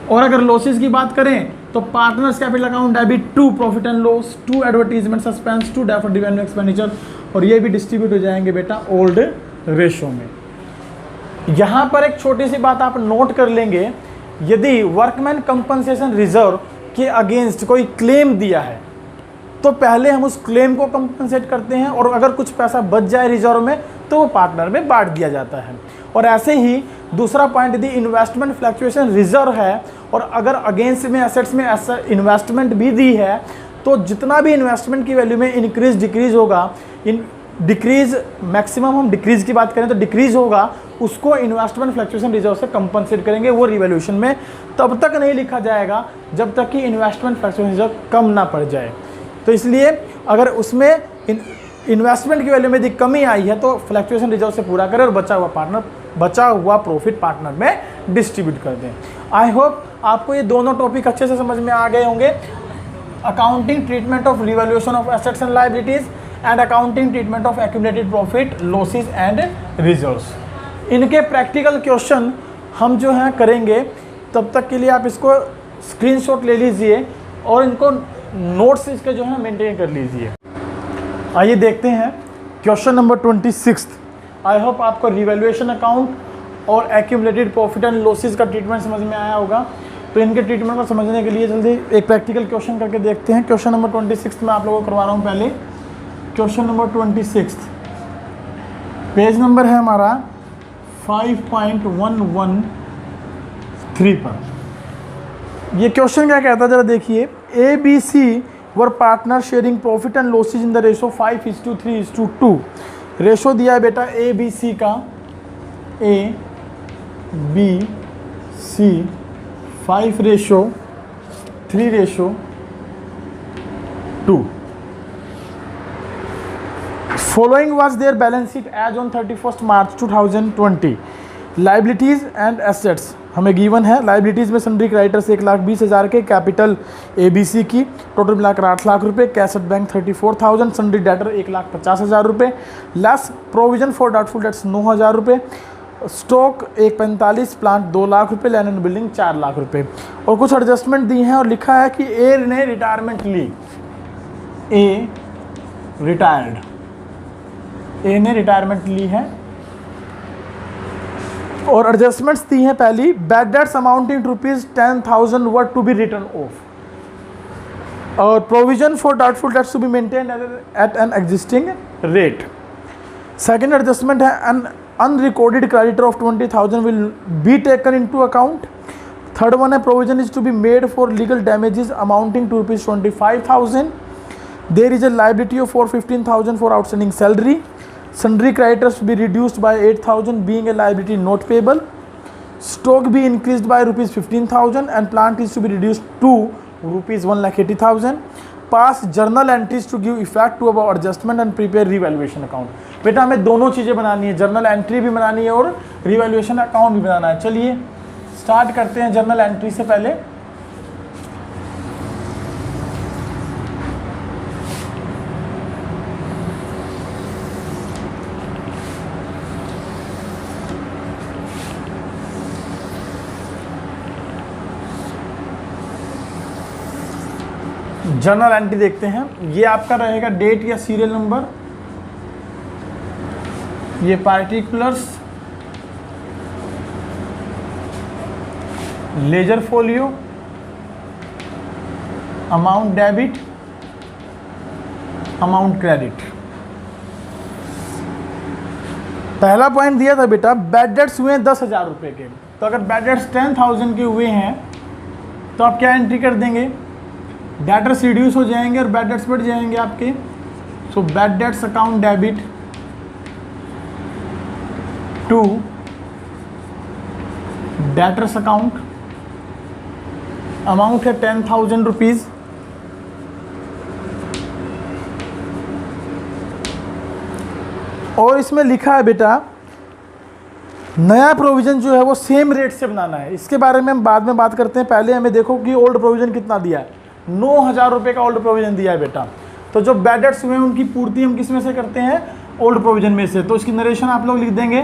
और अगर losses की बात करें तो partners capital account debit to profit and loss, to advertisement suspense, to deferred revenue expenditure, और ये भी डिस्ट्रीब्यूट हो जाएंगे बेटा ओल्ड रेशो में। यहाँ पर एक छोटी सी बात आप नोट कर लेंगे, यदि वर्कमैन कंपनसेशन रिजर्व के अगेंस्ट कोई क्लेम दिया है तो पहले हम उस क्लेम को कंपनसेट करते हैं, और अगर कुछ पैसा बच जाए रिजर्व में तो वो पार्टनर में बांट दिया जाता है। और ऐसे ही दूसरा पॉइंट, यदि इन्वेस्टमेंट फ्लक्चुएशन रिजर्व है और अगर अगेंस्ट में एसेट्स में ऐसा इन्वेस्टमेंट भी दी है तो जितना भी इन्वेस्टमेंट की वैल्यू में इंक्रीज डिक्रीज होगा, इन डिक्रीज मैक्सिमम हम डिक्रीज की बात करें तो डिक्रीज होगा, उसको इन्वेस्टमेंट फ्लक्चुएशन रिजर्व से कंपनसेट करेंगे। वो रिवैल्यूएशन में तब तक नहीं लिखा जाएगा जब तक कि इन्वेस्टमेंट फ्लक्चुएशन रिजर्व कम ना पड़ जाए। तो इसलिए अगर उसमें इन्वेस्टमेंट की वैल्यू में यदि कमी आई है तो फ्लक्चुएशन रिजर्व से पूरा करें और बचा हुआ प्रॉफिट पार्टनर में डिस्ट्रीब्यूट कर दें। आई होप आपको ये दोनों टॉपिक अच्छे से समझ में आ गए होंगे, accounting treatment of revaluation of assets and liabilities and accounting treatment of accumulated profit losses and reserves. इनके प्रैक्टिकल क्वेश्चन हम जो हैं करेंगे, तब तक के लिए आप इसको स्क्रीनशॉट ले लीजिए और इनको नोट्स इसके जो है मेंटेन कर लीजिए। आइए देखते हैं क्वेश्चन नंबर 26। आई होप आपको रिवैल्यूएशन अकाउंट और एक्यूमुलेटेड प्रॉफिट एंड लॉसेस का ट्रीटमेंट समझ में आया होगा। तो इनके ट्रीटमेंट को समझने के लिए जल्दी एक प्रैक्टिकल क्वेश्चन करके देखते हैं। क्वेश्चन नंबर 26 में आप लोगों को करवा रहा हूँ। पहले क्वेश्चन नंबर 26, पेज नंबर है हमारा 5.113 पर। ये क्वेश्चन क्या कहता है जरा देखिए। ABC were partner sharing profit and losses in the ratio 5:3:2। Ratio दिया है बेटा ABC का, ABC 5:3:2। Following was their balance sheet as on 31st March 2020. Liabilities and assets हमें गिवन है। लाइबिलिटीज़ में सन्ड्री क्रेडिटर्स 1,20,000 के, कैपिटल ABC की total मिलाकर 8 लाख रुपये, cash at bank 34,000, sundry debtor 1,50,000 रुपये, less provision for doubtful dates 9,000 रुपये, स्टॉक 1,45, प्लांट 2 लाख रुपये, लैंड एंड बिल्डिंग 4 लाख रुपये। और कुछ एडजस्टमेंट दी हैं और लिखा है कि ए ने रिटायरमेंट ली, ए ने रिटायरमेंट ली है। और एडजस्टमेंट्स दी हैं पहली, bad debts amounting to ₹10,000 were to be written off, और provision for doubtful debts to be maintained at an existing rate. Second adjustment है an unrecorded creditor of 20,000 will be taken into account. Third one है provision is to be made for legal damages amounting to ₹25,000। There is a liability of 15,000 for outstanding salary. Sundry creditors to be reduced by 8,000 being a liability not payable. Stock be increased by ₹15,000 and plant is to be reduced to ₹1,80,000। Pass journal entries to give effect to about adjustment and prepare revaluation account. बेटा हमें दोनों चीज़ें बनानी है, journal entry भी बनानी है और रिवैल्यूएशन अकाउंट भी बनाना है। चलिए स्टार्ट करते हैं जर्नल एंट्री से पहले। जर्नल एंट्री देखते हैं। ये आपका रहेगा डेट या सीरियल नंबर, ये particulars, ledger folio, amount debit, amount credit. पहला पॉइंट दिया था बेटा बैड डेट्स हुए हैं 10,000 रुपये के, तो अगर बैड डेट्स 10,000 के हुए हैं तो आप क्या एंट्री कर देंगे, डेटर्स रिड्यूस हो जाएंगे और बैड डेट्स बढ़ जाएंगे आपके। So bad debts account debit to debtors account, amount है 10,000 रुपीज। और इसमें लिखा है बेटा नया प्रोविजन जो है वो सेम रेट से बनाना है। इसके बारे में हम बाद में बात करते हैं, पहले हमें देखो कि ओल्ड प्रोविजन कितना दिया है। 9,000 रुपये का ओल्ड प्रोविजन दिया है बेटा, तो जो बैड डेट्स हुए हैं उनकी पूर्ति हम किस में से करते हैं, ओल्ड प्रोविजन में से। तो इसकी नरेशन आप लोग लिख देंगे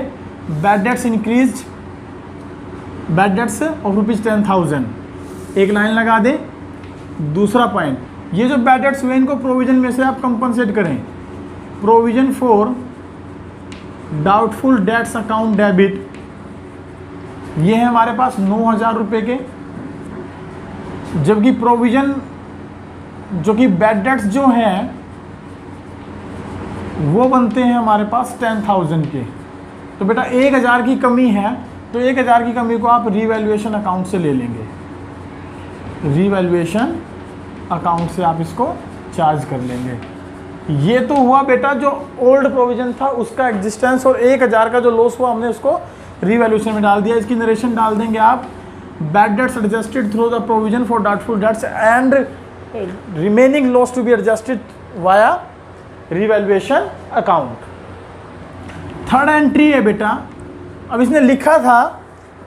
bad debts increase, bad debts of ₹10,000, एक लाइन लगा दें। दूसरा पॉइंट, ये जो बैड डेट्स हुए इनको प्रोविजन में से आप कंपनसेट करें। Provision for doubtful dates account debit, ये है हमारे पास 9,000 रुपये के, जबकि प्रोविजन जो कि बैड डेट्स जो हैं वो बनते हैं हमारे पास 10,000 के। तो बेटा 1,000 की कमी है, तो 1,000 की कमी को आप रीवैल्यूएशन अकाउंट से ले लेंगे, रीवैल्यूएशन अकाउंट से आप इसको चार्ज कर लेंगे। ये तो हुआ बेटा जो ओल्ड प्रोविजन था उसका एग्जिस्टेंस, और 1,000 का जो लॉस हुआ हमने उसको रीवैल्यूएशन में डाल दिया। इसकी नरेशन डाल देंगे आप bad debts adjusted through the provision for doubtful debts and remaining loss to be adjusted via revaluation account. Third entry है बेटा, अब इसने लिखा था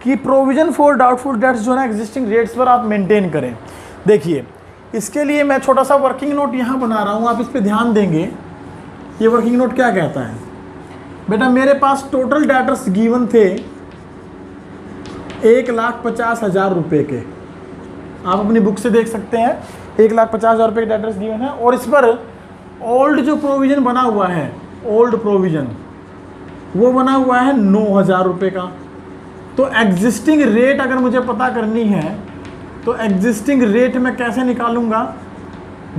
कि प्रोविजन फॉर डाउटफुल डेट्स जो है ना एग्जिस्टिंग रेट्स पर आप मेंटेन करें। देखिए इसके लिए मैं छोटा सा वर्किंग नोट यहाँ बना रहा हूँ, आप इस पर ध्यान देंगे। ये वर्किंग नोट क्या कहता है बेटा, मेरे पास टोटल डेटर्स गिवन थे 1,50,000 रुपये के, आप अपनी बुक से देख सकते हैं 1,50,000 रुपये के डेटर्स गिवन है। और इस पर ओल्ड जो प्रोविज़न बना हुआ है, ओल्ड प्रोविज़न वो बना हुआ है 9,000 रुपये का। तो एग्जिस्टिंग रेट अगर मुझे पता करनी है तो एग्जिस्टिंग रेट मैं कैसे निकालूंगा,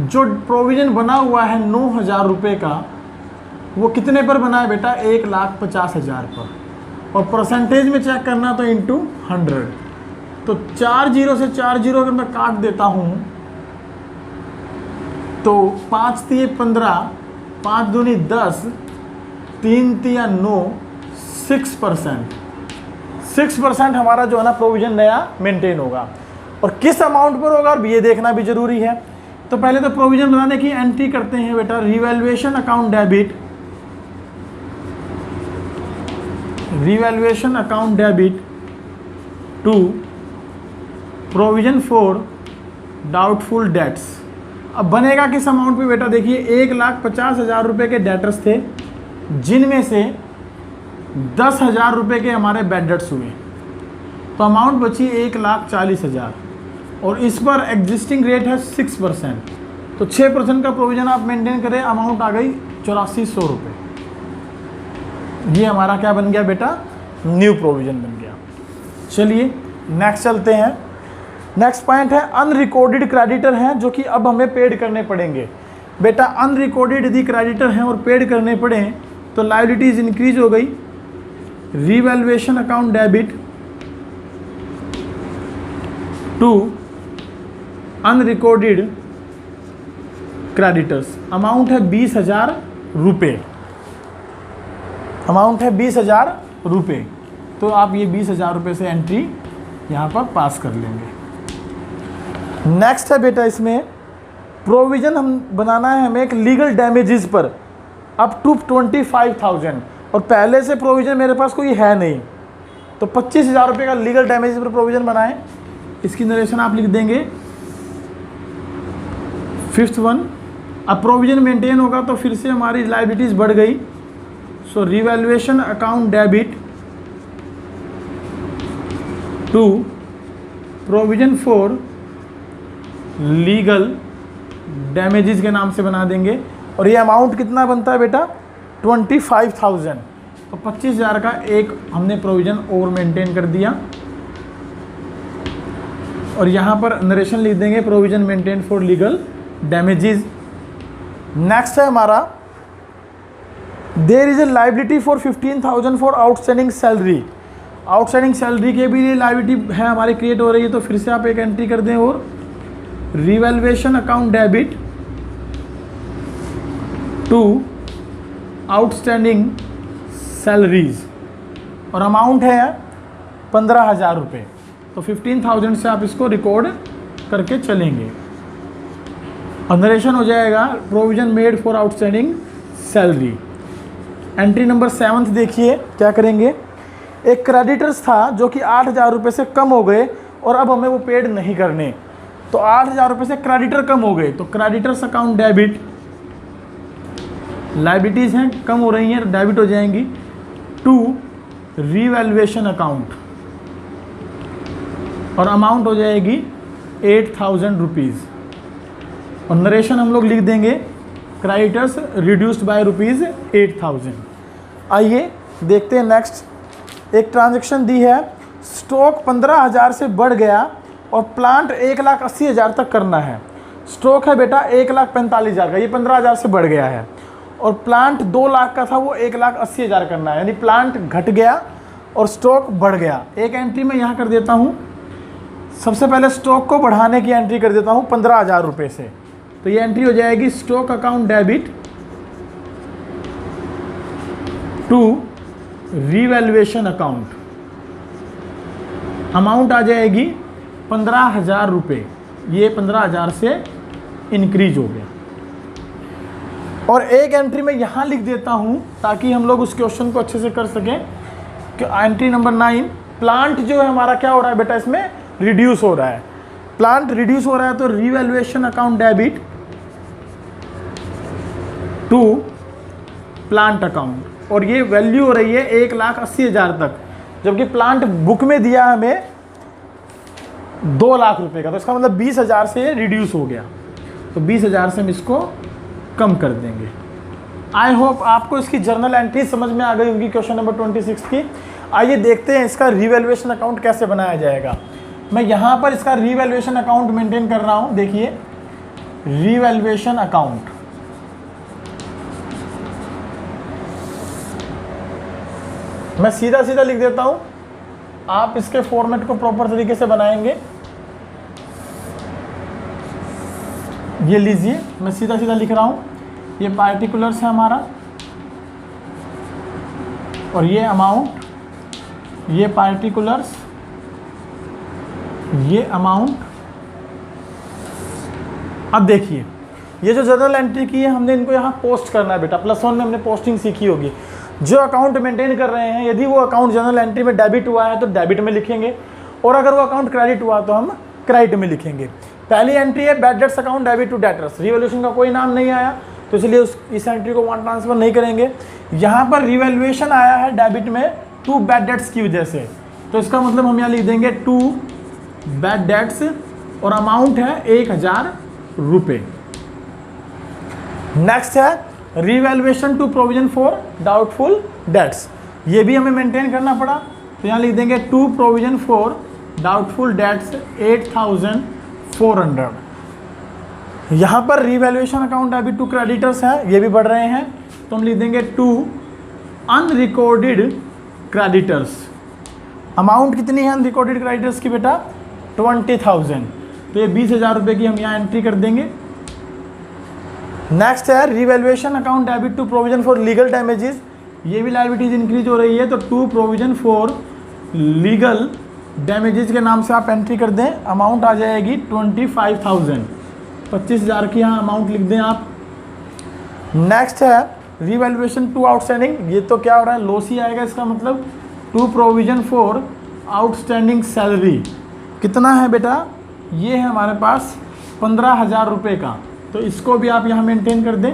जो प्रोविज़न बना हुआ है 9,000 रुपये का वो कितने पर बना है बेटा, 1,50,000 पर, और परसेंटेज में चेक करना तो इंटू 100। तो 4 जीरो से 4 जीरो अगर मैं काट देता हूँ तो 5 तिये 15, 5 दूनी 10, 3 तिया 9, 6%। 6% हमारा जो है ना प्रोविजन नया मेंटेन होगा, और किस अमाउंट पर होगा और ये देखना भी जरूरी है। तो पहले तो प्रोविजन बनाने की एंट्री करते हैं बेटा, revaluation account debit, revaluation account debit to provision for doubtful debts. अब बनेगा किस अमाउंट पे बेटा, देखिए 1,50,000 रुपये के डेटर्स थे जिनमें से 10,000 रुपये के हमारे बैड डेट्स हुए, तो अमाउंट बची 1,40,000, और इस पर एग्जिस्टिंग रेट है 6%, तो 6% का प्रोविज़न आप मेंटेन करें, अमाउंट आ गई 8400 रुपये। ये हमारा क्या बन गया बेटा, न्यू प्रोविज़न बन गया। चलिए नेक्स्ट चलते हैं। नेक्स्ट पॉइंट है अनरिकॉर्डेड क्रेडिटर हैं जो कि अब हमें पेड करने पड़ेंगे। बेटा अनरिकॉर्डेड यदि क्रेडिटर हैं और पेड करने पड़े तो लायबिलिटीज इंक्रीज हो गई। Revaluation account debit to unrecorded creditors, amount है 20,000 रुपये, अमाउंट है 20,000 रुपये। तो आप ये 20,000 रुपये से एंट्री यहाँ पर पास कर लेंगे। नेक्स्ट है बेटा, इसमें प्रोविज़न हम बनाना है हमें एक लीगल डैमेजेस पर अप टू 25,000, और पहले से प्रोविज़न मेरे पास कोई है नहीं, तो 25,000 रुपये का लीगल डैमेजेस पर प्रोविज़न बनाएं। इसकी नरेशन आप लिख देंगे। फिफ्थ वन, अब प्रोविज़न मेंटेन होगा तो फिर से हमारी लायबिलिटीज़ बढ़ गई। So revaluation account debit to provision for legal damages के नाम से बना देंगे। और ये अमाउंट कितना बनता है बेटा, 25,000, तो 25,000 का एक हमने प्रोविज़न और मेंटेन कर दिया। और यहाँ पर नरेशन लिख देंगे provision maintain for legal damages. Next है हमारा, there is a liability for 15,000 for outstanding salary. Outstanding salary के भी लिए लाइबिलिटी है हमारी क्रिएट हो रही है, तो फिर से आप एक एंट्री कर दें और revaluation account debit to outstanding salaries, और अमाउंट है 15,000 रुपये, तो 15,000 से आप इसको रिकॉर्ड करके चलेंगे। और नरेशन हो जाएगा provision made for outstanding salary. Entry number 7 देखिए क्या करेंगे। एक क्रेडिटर्स था जो कि 8,000 रुपये से कम हो गए और अब हमें वो पेड नहीं करने, तो 8,000 रुपये से क्रेडिटर कम हो गए, तो क्रेडिटर्स अकाउंट डेबिट, लाइबिलिटीज़ हैं कम हो रही हैं, डेबिट हो जाएंगी टू रिवैल्यूएशन अकाउंट, और अमाउंट हो जाएगी 8,000 रुपीज़। और नरेशन हम लोग लिख देंगे क्रेडिटर्स रिड्यूस्ड बाय रुपीज़ 8,000। आइए देखते हैं नेक्स्ट। एक ट्रांजैक्शन दी है, स्टॉक 15,000 से बढ़ गया और प्लांट 1,80,000 तक करना है। स्टॉक है बेटा 1,45,000 का, ये 15,000 से बढ़ गया है, और प्लांट 2 लाख का था, वो 1,80,000 करना है, यानी प्लांट घट गया और स्टॉक बढ़ गया। एक एंट्री मैं यहाँ कर देता हूँ। सबसे पहले स्टॉक को बढ़ाने की एंट्री कर देता हूँ 15,000 रुपये से, तो ये एंट्री हो जाएगी stock account debit to revaluation account, amount आ जाएगी 15,000 रुपये, ये 15,000 से इंक्रीज हो गया। और एक एंट्री मैं यहाँ लिख देता हूँ ताकि हम लोग उस क्वेश्चन को अच्छे से कर सकें कि एंट्री नंबर 9, प्लांट जो है हमारा क्या हो रहा है बेटा, इसमें रिड्यूस हो रहा है। प्लांट रिड्यूस हो रहा है तो revaluation account debit to plant account, और ये वैल्यू हो रही है 1,80,000 तक, जबकि प्लांट बुक में दिया हमें 2 लाख रुपए का, तो इसका मतलब 20,000 से रिड्यूस हो गया, तो 20,000 से हम इसको कम कर देंगे। आई होप आपको इसकी जर्नल एंट्री समझ में आ गई होगी क्वेश्चन नंबर 26 की। आइए देखते हैं इसका रिवैल्यूएशन अकाउंट कैसे बनाया जाएगा। मैं यहाँ पर इसका रिवैल्यूएशन अकाउंट मेंटेन कर रहा हूँ। देखिए रिवैल्यूएशन अकाउंट, मैं सीधा सीधा लिख देता हूँ, आप इसके फॉर्मेट को प्रॉपर तरीके से बनाएंगे। ये लीजिए मैं सीधा सीधा लिख रहा हूँ, ये पार्टिकुलर्स है हमारा, और ये अमाउंट, ये पार्टिकुलर्स, ये अमाउंट। अब देखिए ये जो जर्नल एंट्री की है हमने इनको यहाँ पोस्ट करना है बेटा। +1 में हमने पोस्टिंग सीखी होगी। जो अकाउंट मेंटेन कर रहे हैं, यदि वो अकाउंट जर्नल एंट्री में डेबिट हुआ है तो डेबिट में लिखेंगे, और अगर वो अकाउंट क्रेडिट हुआ तो हम क्रेडिट में लिखेंगे। पहली एंट्री है bad debts account debit to debtors, revaluation का कोई नाम नहीं आया तो इसलिए इस एंट्री को वहाँ ट्रांसफर नहीं करेंगे। यहाँ पर रिवैल्यूएशन आया है डेबिट में टू बैड डेट्स की वजह से, तो इसका मतलब हम यहाँ लिख देंगे टू बैड डेट्स, और अमाउंट है 1,000 रुपये। नेक्स्ट है revaluation to provision for doubtful debts, ये भी हमें मेंटेन करना पड़ा, तो यहाँ लिख देंगे to provision for doubtful debts 8,400। यहाँ पर रिवैल्यूएशन अकाउंट अभी टू क्रेडिटर्स है, ये भी बढ़ रहे हैं, तो हम लिख देंगे टू अनरिकॉर्डेड क्रेडिटर्स। अमाउंट कितनी है अनरिकॉर्डेड क्रेडिटर्स की बेटा, 20,000, तो ये 20,000 रुपये की हम यहाँ एंट्री कर देंगे। नेक्स्ट है revaluation account debit to provision for legal damages, ये भी लायबिलिटीज इंक्रीज हो रही है, तो to provision for legal damages के नाम से आप एंट्री कर दें, अमाउंट आ जाएगी 25,000, 25,000 की यहाँ अमाउंट लिख दें आप। नेक्स्ट है रिवैल्यूएशन टू आउटस्टैंडिंग, ये तो क्या हो रहा है, लॉस ही आएगा इसका मतलब। To provision for outstanding salary कितना है बेटा, ये है हमारे पास 15,000 रुपये का, तो इसको भी आप यहाँ मेंटेन कर दें।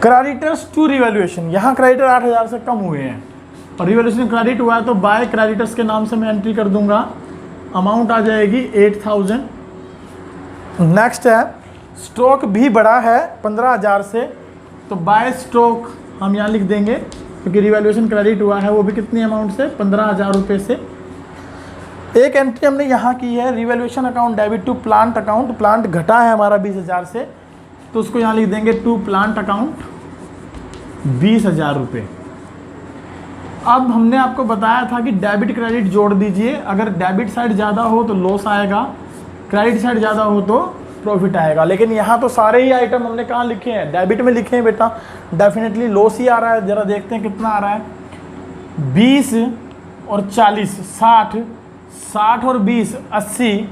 क्रेडिटर्स टू रिवैल्यूएशन, यहाँ क्रेडिटर 8,000 से कम हुए हैं और रिवैल्यूएशन क्रेडिट हुआ है, तो बाय क्रेडिटर्स के नाम से मैं एंट्री कर दूंगा, अमाउंट आ जाएगी 8,000। नेक्स्ट है स्टॉक भी बड़ा है 15,000 से, तो बाय स्टॉक हम यहाँ लिख देंगे क्योंकि रिवैल्यूएशन क्रेडिट हुआ है, वो भी कितनी अमाउंट से, 15,000 रुपये से। एक एंट्री हमने यहाँ की है revaluation account debit to plant account, plant घटा है हमारा 20,000 से, तो उसको यहाँ लिख देंगे टू प्लांट अकाउंट 20,000 रुपये। अब हमने आपको बताया था कि डेबिट क्रेडिट जोड़ दीजिए, अगर डेबिट साइड ज़्यादा हो तो लॉस आएगा, क्रेडिट साइड ज़्यादा हो तो प्रॉफिट आएगा। लेकिन यहाँ तो सारे ही आइटम हमने कहाँ लिखे हैं, डेबिट में लिखे हैं बेटा, डेफिनेटली लॉस ही आ रहा है। ज़रा देखते हैं कितना आ रहा है, 20 और 40 60, 60 और 20 80,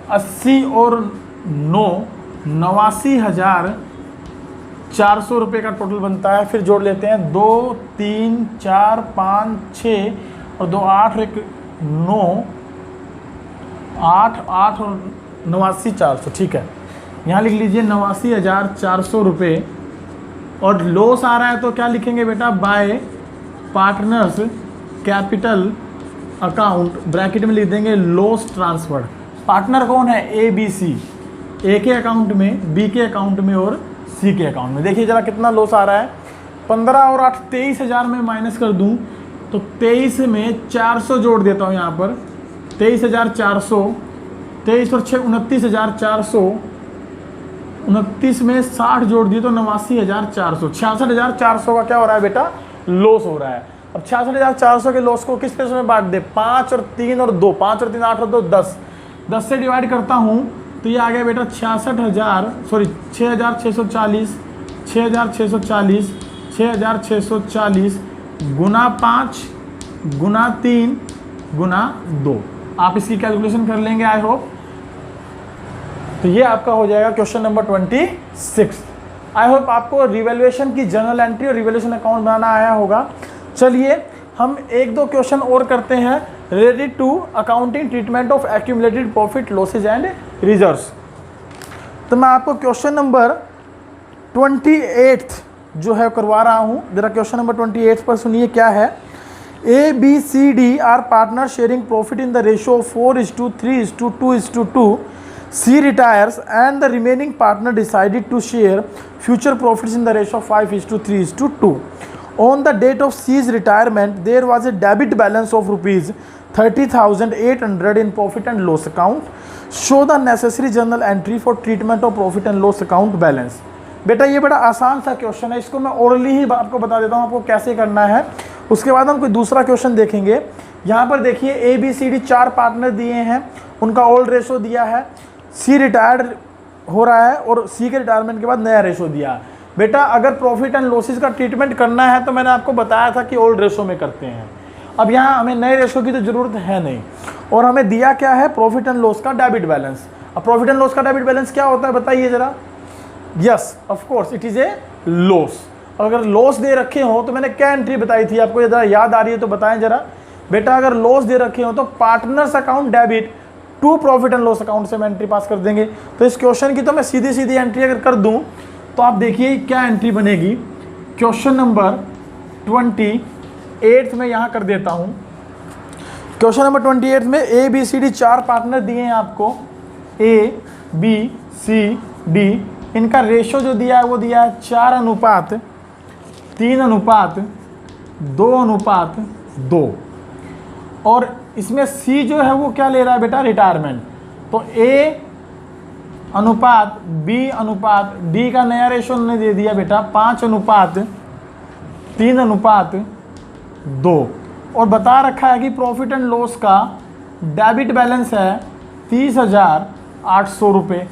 80 और 9 89,400 रुपये का टोटल बनता है। फिर जोड़ लेते हैं 2 3 4 5 6 और 2 8 और 1 9, 8 8 और 89,400, ठीक है, यहाँ लिख लीजिए 89,400 रुपये। और लॉस आ रहा है तो क्या लिखेंगे बेटा, bye partners capital account, bracket में लिख देंगे लॉस ट्रांसफर। पार्टनर कौन है, ए बी सी, ए के अकाउंट में, बी के अकाउंट में और सी के अकाउंट में। देखिए जरा कितना लॉस आ रहा है, 15 और 8 23,000 में माइनस कर दूं तो 23 में 400 जोड़ देता हूं यहाँ पर, 23,400, 23 और 6 29,400, 29 में 60 जोड़ दिए तो 89,400, 66,400 का क्या हो रहा है बेटा, लॉस हो रहा है। अब 66,400 के लॉस को किस पैसे में बांट दे, 5 और 3 और 2, 5 और 3 8 और 2 10, 10 से डिवाइड करता हूँ तो ये आ गया बेटा 6,640, 6,640 गुना 5 गुना 3 गुना 2, आप इसकी कैलकुलेशन कर लेंगे आई होप। तो ये आपका हो जाएगा क्वेश्चन नंबर 26। आई होप आपको रिवैल्यूएशन की जर्नल एंट्री और रिवैल्यूएशन अकाउंट बनाना आया होगा। चलिए हम एक दो क्वेश्चन और करते हैं related to accounting treatment of accumulated profit losses and reserves. तो मैं आपको क्वेश्चन नंबर 28 जो है करवा रहा हूँ, जरा क्वेश्चन नंबर 28 पर सुनिए क्या है। A B C D are partner sharing profit in the ratio of 4:3:2:2. C retires and the remaining partner decided to share future profits in the ratio of 5:3:2. On the date of C's retirement, there was a debit balance of rupees 30,800 in profit and loss account. Show the necessary journal entry for treatment of profit and loss account balance. बेटा ये बड़ा आसान सा question है, इसको मैं orally ही आपको बता देता हूँ आपको कैसे करना है, उसके बाद हम कोई दूसरा क्वेश्चन देखेंगे। यहाँ पर देखिए A B C D 4 partner दिए हैं, उनका ओल्ड रेशो दिया है, सी रिटायर्ड हो रहा है और सी के रिटायरमेंट के बाद नया रेशो दिया है। बेटा अगर प्रॉफिट एंड लॉसेस का ट्रीटमेंट करना है तो मैंने आपको बताया था कि ओल्ड रेशो में करते हैं। अब यहाँ हमें नए रेशो की तो ज़रूरत है नहीं, और हमें दिया क्या है, प्रॉफिट एंड लॉस का डेबिट बैलेंस। अब प्रॉफिट एंड लॉस का डेबिट बैलेंस क्या होता है बताइए ज़रा। Yes of course it is a loss. अगर लॉस दे रखे हो तो मैंने क्या एंट्री बताई थी आपको, ज़रा याद आ रही है तो बताएं ज़रा। बेटा अगर लॉस दे रखे हो तो partners account debit to profit and loss account से हम एंट्री पास कर देंगे। तो इस क्वेश्चन की तो मैं सीधी सीधी एंट्री अगर कर दूं तो आप देखिए क्या एंट्री बनेगी। क्वेश्चन नंबर 28 में यहाँ कर देता हूँ। क्वेश्चन नंबर 28 में A B C D 4 partner दिए हैं आपको, ए बी सी डी, इनका रेशो जो दिया है वो दिया है 4:3:2:2, और इसमें सी जो है वो क्या ले रहा है बेटा, रिटायरमेंट। तो ए अनुपात बी अनुपात डी का नया रेशो उन्होंने दे दिया बेटा 5:3:2, और बता रखा है कि प्रॉफिट एंड लॉस का डेबिट बैलेंस है 30,800 रुपये।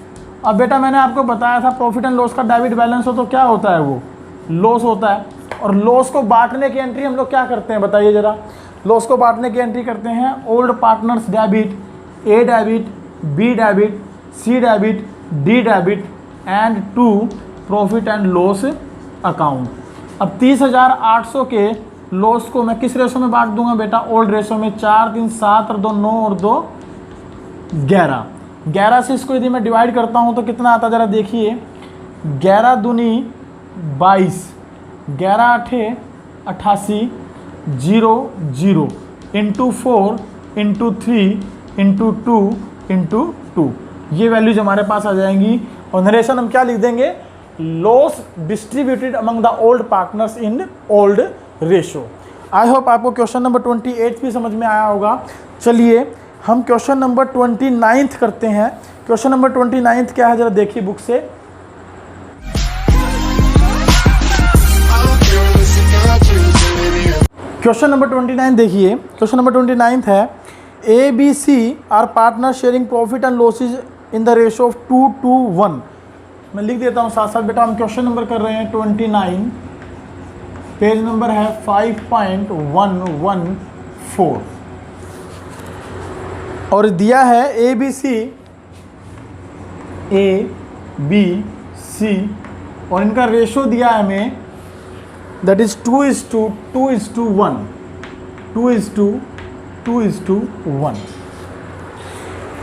अब बेटा मैंने आपको बताया था प्रॉफिट एंड लॉस का डेबिट बैलेंस हो तो क्या होता है, वो लॉस होता है, और लॉस को बांटने की एंट्री हम लोग क्या करते हैं बताइए ज़रा। लॉस को बांटने की एंट्री करते हैं। Old partners debit, A debit, B debit, C debit, D debit and to profit and loss account. अब 30,800 के लॉस को मैं किस रेशो में बांट दूंगा बेटा? ओल्ड रेशो में। 4 3 7 और 2 9 और 2 11। 11 से इसको यदि मैं डिवाइड करता हूं तो कितना आता ज़रा देखिए। 11 दूनी 22, 11 8 88, 0 0 इंटू 4 इंटू 3 इंटू 2 इंटू 2, ये वैल्यूज हमारे पास आ जाएंगी। और नरेशन हम क्या लिख देंगे? Loss distributed among the old partners in old ratio. I hope आपको क्वेश्चन नंबर 28 भी समझ में आया होगा। चलिए हम क्वेश्चन नंबर 29 करते हैं। क्वेश्चन नंबर 29 क्या है, जरा देखिए बुक से। क्वेश्चन नंबर 29 देखिए। क्वेश्चन नंबर 29 है, A B C are partner sharing profit and losses in the ratio of 2 to 1। मैं लिख देता हूँ साथ साथ बेटा। हम क्वेश्चन नंबर कर रहे हैं 29, पेज नंबर है 5.114 और दिया है ए बी सी और इनका रेशो दिया है हमें, that is 2:1।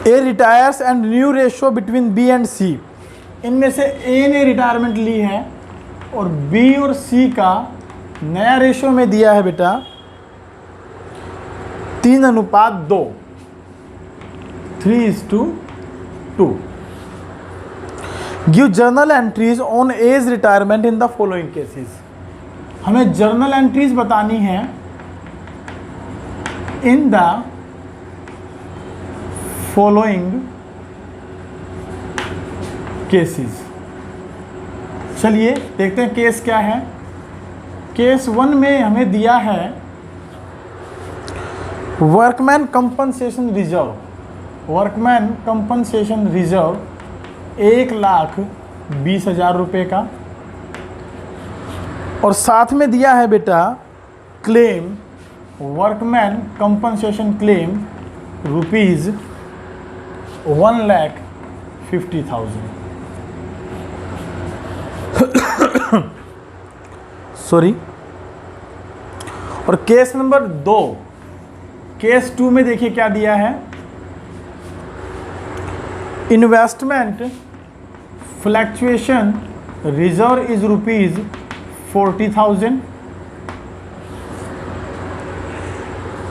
A retires and new ratio between B and C. इनमें से ए ने रिटायरमेंट ली है और बी और सी का नया रेशो में दिया है बेटा 3:2, 3:2। Give journal entries on A's retirement in the following cases. हमें जर्नल एंट्रीज बतानी है इन द फॉलोइंग केसेस। चलिए देखते हैं केस क्या है। केस 1 में हमें दिया है workman compensation reserve. Workman compensation reserve 1,20,000 रुपये का, और साथ में दिया है बेटा claim, workman compensation claim ₹1,50,000। Sorry. और केस नंबर 2, केस 2 में देखिए क्या दिया है। Investment fluctuation reserve is ₹40,000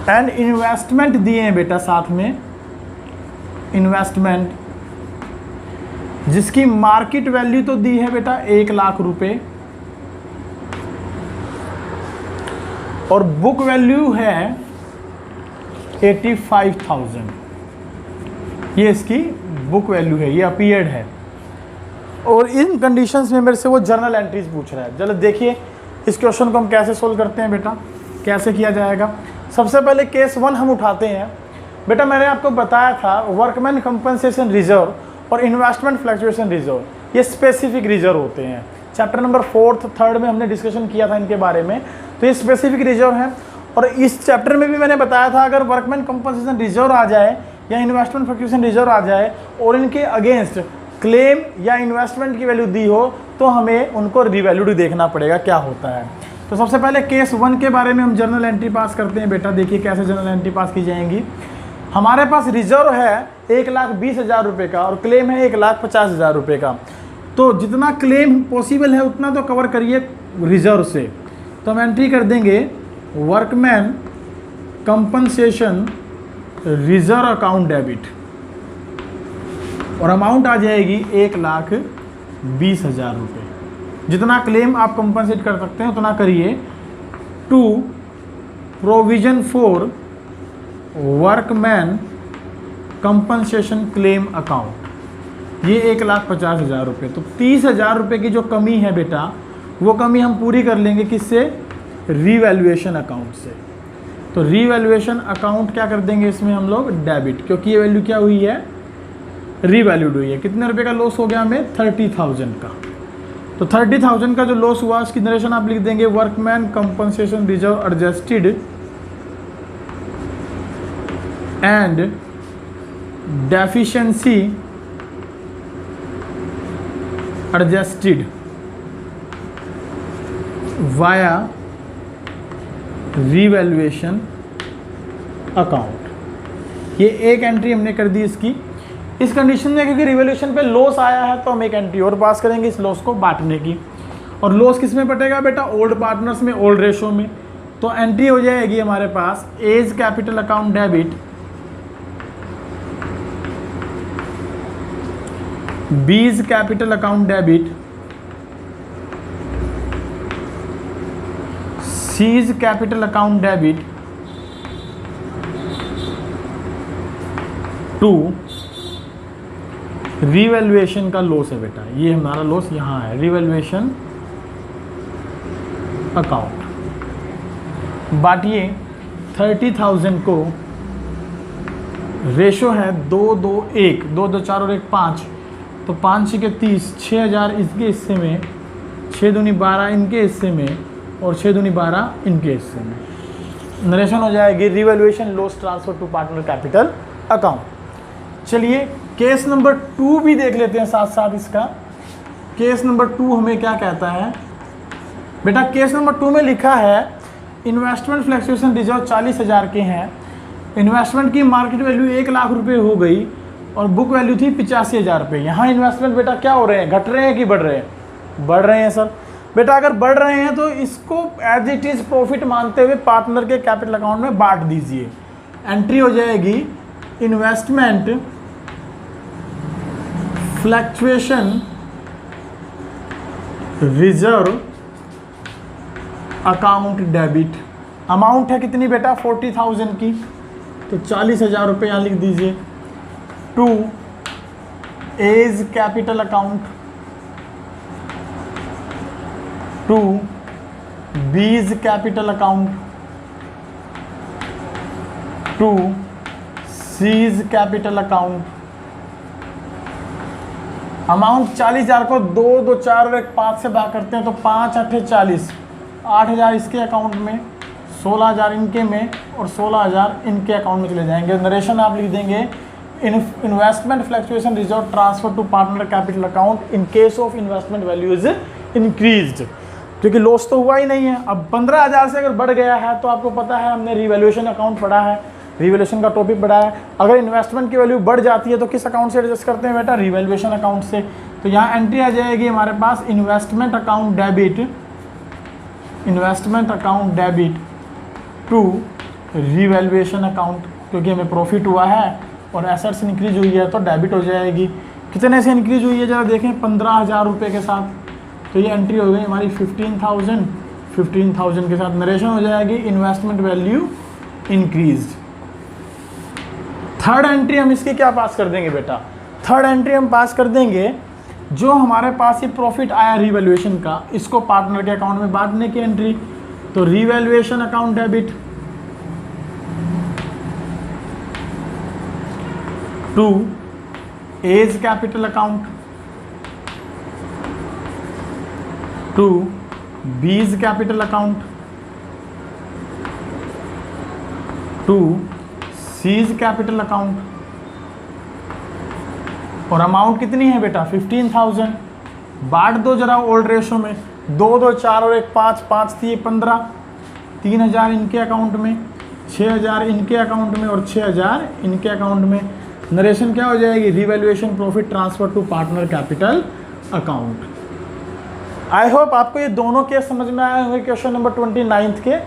and investment दिए हैं बेटा साथ में, इन्वेस्टमेंट जिसकी मार्केट वैल्यू तो दी है बेटा 1,00,000 रुपए और बुक वैल्यू है 85,000। ये इसकी बुक वैल्यू है, ये अपीयर्ड है। और इन कंडीशंस में मेरे से वो जर्नल एंट्रीज पूछ रहा है। चलो देखिए इस क्वेश्चन को हम कैसे सोल्व करते हैं बेटा, कैसे किया जाएगा। सबसे पहले केस 1 हम उठाते हैं। बेटा मैंने आपको बताया था वर्कमैन कंपनसेशन रिजर्व और इन्वेस्टमेंट फ्लक्चुएशन रिजर्व ये स्पेसिफिक रिजर्व होते हैं। चैप्टर नंबर 4th 3rd में हमने डिस्कशन किया था इनके बारे में। तो ये स्पेसिफिक रिजर्व हैं और इस चैप्टर में भी मैंने बताया था अगर वर्कमैन कंपनसेशन रिजर्व आ जाए या इन्वेस्टमेंट फ्लक्चुएशन रिजर्व आ जाए और इनके अगेंस्ट क्लेम या इन्वेस्टमेंट की वैल्यू दी हो तो हमें उनको रिवैल्यूड देखना पड़ेगा क्या होता है। तो सबसे पहले केस 1 के बारे में हम जर्नल एंट्री पास करते हैं बेटा। देखिए कैसे जर्नल एंट्री पास की जाएंगी। हमारे पास रिजर्व है 1,20,000 रुपये का और क्लेम है 1,50,000 रुपये का। तो जितना क्लेम पॉसिबल है उतना तो कवर करिए रिजर्व से। तो हम एंट्री कर देंगे workman compensation reserve account debit और अमाउंट आ जाएगी 1,20,000 रुपये। जितना क्लेम आप कंपनसेट कर सकते हैं उतना करिए। To provision for workman compensation claim account, ये 1,50,000 रुपये। तो 30,000 रुपये की जो कमी है बेटा वो कमी हम पूरी कर लेंगे किससे? रीवैल्यूएशन अकाउंट से। तो रीवैल्यूएशन अकाउंट क्या कर देंगे इसमें हम लोग? डेबिट, क्योंकि ये वैल्यू क्या हुई है? रीवैल्यूड हुई है। कितने रुपए का लॉस हो गया हमें? 30,000 का। तो 30,000 का जो लॉस हुआ उसकी नरेशन आप लिख देंगे workman compensation reserve adjusted and deficiency adjusted via revaluation account. ये एक एंट्री हमने कर दी इसकी। इस कंडीशन में क्योंकि रिवैल्यूएशन पे लॉस आया है तो हम एक एंट्री और पास करेंगे इस लॉस को बांटने की। और लॉस किस में बटेगा बेटा? ओल्ड पार्टनर्स में, ओल्ड रेशो में। तो एंट्री हो जाएगी हमारे पास A's capital account debit, B's capital account debit, C's capital account debit to revaluation का लॉस है बेटा। ये हमारा लॉस यहाँ है, रिवैल्यूएशन अकाउंट। बांटिए 30,000 को, रेशो है 2 2 1, 2 2 4 और 1 5, तो 5 6 के 30, 6,000 इसके हिस्से में, 6 दूनी 12 इनके हिस्से में और 6 दूनी 12 इनके हिस्से में। नरेशन हो जाएगी revaluation loss transfer to partner capital account. चलिए केस नंबर 2 भी देख लेते हैं साथ साथ इसका। केस नंबर 2 हमें क्या कहता है बेटा? केस नंबर 2 में लिखा है इन्वेस्टमेंट फ्लक्चुएशन रिजर्व 40,000 के हैं, इन्वेस्टमेंट की मार्केट वैल्यू 1 लाख रुपए हो गई और बुक वैल्यू थी 85,000 रुपये। यहाँ इन्वेस्टमेंट बेटा क्या हो रहे हैं? घट रहे हैं कि बढ़ रहे हैं? बढ़ रहे हैं सर। बेटा अगर बढ़ रहे हैं तो इसको एज इट इज़ प्रॉफिट मानते हुए पार्टनर के कैपिटल अकाउंट में बांट दीजिए। एंट्री हो जाएगी investment fluctuation reserve account debit. Amount है कितनी बेटा? 40,000 की, तो 40,000 रुपये यहाँ लिख दीजिए। To A's capital account, to B's capital account, to C's capital account. Amount 40,000 को 2 2 4 और 1 5 से भाग करते हैं तो 5 8 40, 8,000 इसके अकाउंट में, 16,000 इनके में और 16,000 इनके अकाउंट में चले जाएंगे। नरेशन आप लिख देंगे investment fluctuation reserve transfer to partner capital account in case of investment value is increased. क्योंकि लॉस तो हुआ ही नहीं है। अब 15,000 से अगर बढ़ गया है तो आपको पता है हमने रिवैल्यूएशन अकाउंट पढ़ा है, रिवैल्यूएशन का टॉपिक पढ़ा है। अगर इन्वेस्टमेंट की वैल्यू बढ़ जाती है तो किस अकाउंट से एडजस्ट करते हैं बेटा? रिवैल्यूएशन अकाउंट से। तो यहाँ एंट्री आ जाएगी हमारे पास investment account debit, investment account debit to revaluation account, क्योंकि हमें प्रॉफिट हुआ है और एसेट्स इंक्रीज हुई है तो डेबिट हो जाएगी। कितने से इंक्रीज हुई है जरा देखें? 15,000 रुपये के साथ। तो ये एंट्री हो गई हमारी 15,000 के साथ। नरेशन हो जाएगी investment value increase. Third entry हम इसकी क्या पास कर देंगे बेटा? थर्ड एंट्री हम पास कर देंगे जो हमारे पास ये प्रॉफिट आया रिवैल्यूएशन का, इसको पार्टनर के अकाउंट में बांटने की एंट्री। तो revaluation account debit to A's capital account, to B's capital account, to C's capital account. और अमाउंट कितनी है बेटा? 15,000। बांट दो जरा ओल्ड रेशो में, 2 2 4 और 1 5, 5 थी 15, 3,000 इनके अकाउंट में, 6,000 इनके अकाउंट में और 6,000 इनके अकाउंट में। नरेशन क्या हो जाएगी? Revaluation profit transfer to partner capital account. I hope आपको ये दोनों केस समझ में आए होंगे। क्वेश्चन नंबर 29 के।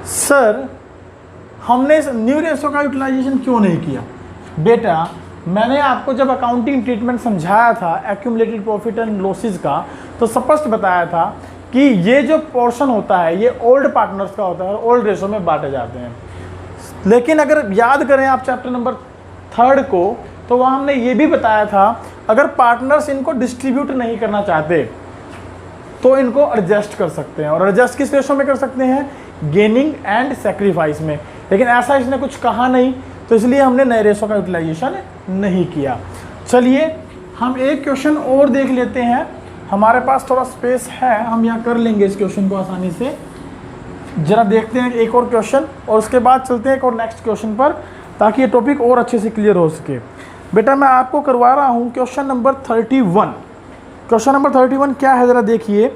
सर हमने इस न्यू रेशो का यूटिलाइजेशन क्यों नहीं किया? बेटा मैंने आपको जब अकाउंटिंग ट्रीटमेंट समझाया था एक्यूमुलेटेड प्रॉफिट एंड लॉसेस का, तो स्पष्ट बताया था कि ये जो पोर्शन होता है ये ओल्ड पार्टनर्स का होता है और ओल्ड रेशो में बांटे जाते हैं। लेकिन अगर याद करें आप चैप्टर नंबर 3 को, तो वहाँ हमने ये भी बताया था अगर पार्टनर्स इनको डिस्ट्रीब्यूट नहीं करना चाहते तो इनको एडजस्ट कर सकते हैं। और एडजस्ट किस रेशो में कर सकते हैं? गेनिंग एंड सेक्रीफाइस में। लेकिन ऐसा इसने कुछ कहा नहीं, तो इसलिए हमने नए रेशो का यूटिलाइजेशन नहीं किया। चलिए हम एक क्वेश्चन और देख लेते हैं, हमारे पास थोड़ा स्पेस है, हम यहाँ कर लेंगे इस क्वेश्चन को आसानी से। जरा देखते हैं एक और क्वेश्चन और उसके बाद चलते हैं एक और नेक्स्ट क्वेश्चन पर। ताकि ये टॉपिक और अच्छे से क्लियर हो सके। बेटा मैं आपको करवा रहा हूँ क्वेश्चन नंबर 31। क्वेश्चन नंबर 31 क्या है ज़रा देखिए।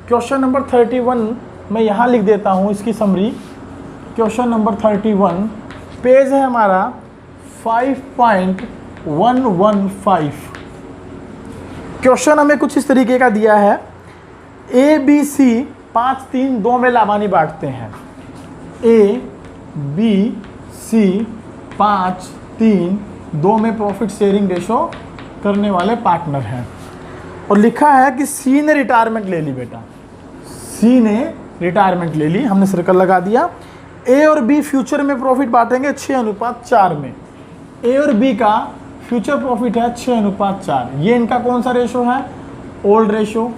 क्वेश्चन नंबर 31 मैं यहाँ लिख देता हूँ इसकी समरी। क्वेश्चन नंबर 31 पेज है हमारा 5.115। क्वेश्चन हमें कुछ इस तरीके का दिया है। ए बी सी 5 3 2 में लाभानी बांटते हैं। ए बी सी 5 3 2 में प्रॉफिट शेयरिंग रेशो करने वाले पार्टनर हैं। और लिखा है कि सी ने रिटायरमेंट ले ली। बेटा सी ने रिटायरमेंट ले ली, हमने सर्कल लगा दिया। ए और बी फ्यूचर में प्रॉफिट बांटेंगे 6:4 में। ए और बी का फ्यूचर प्रॉफिट है 6:4। ये इनका कौन सा रेशो है? Old ratio.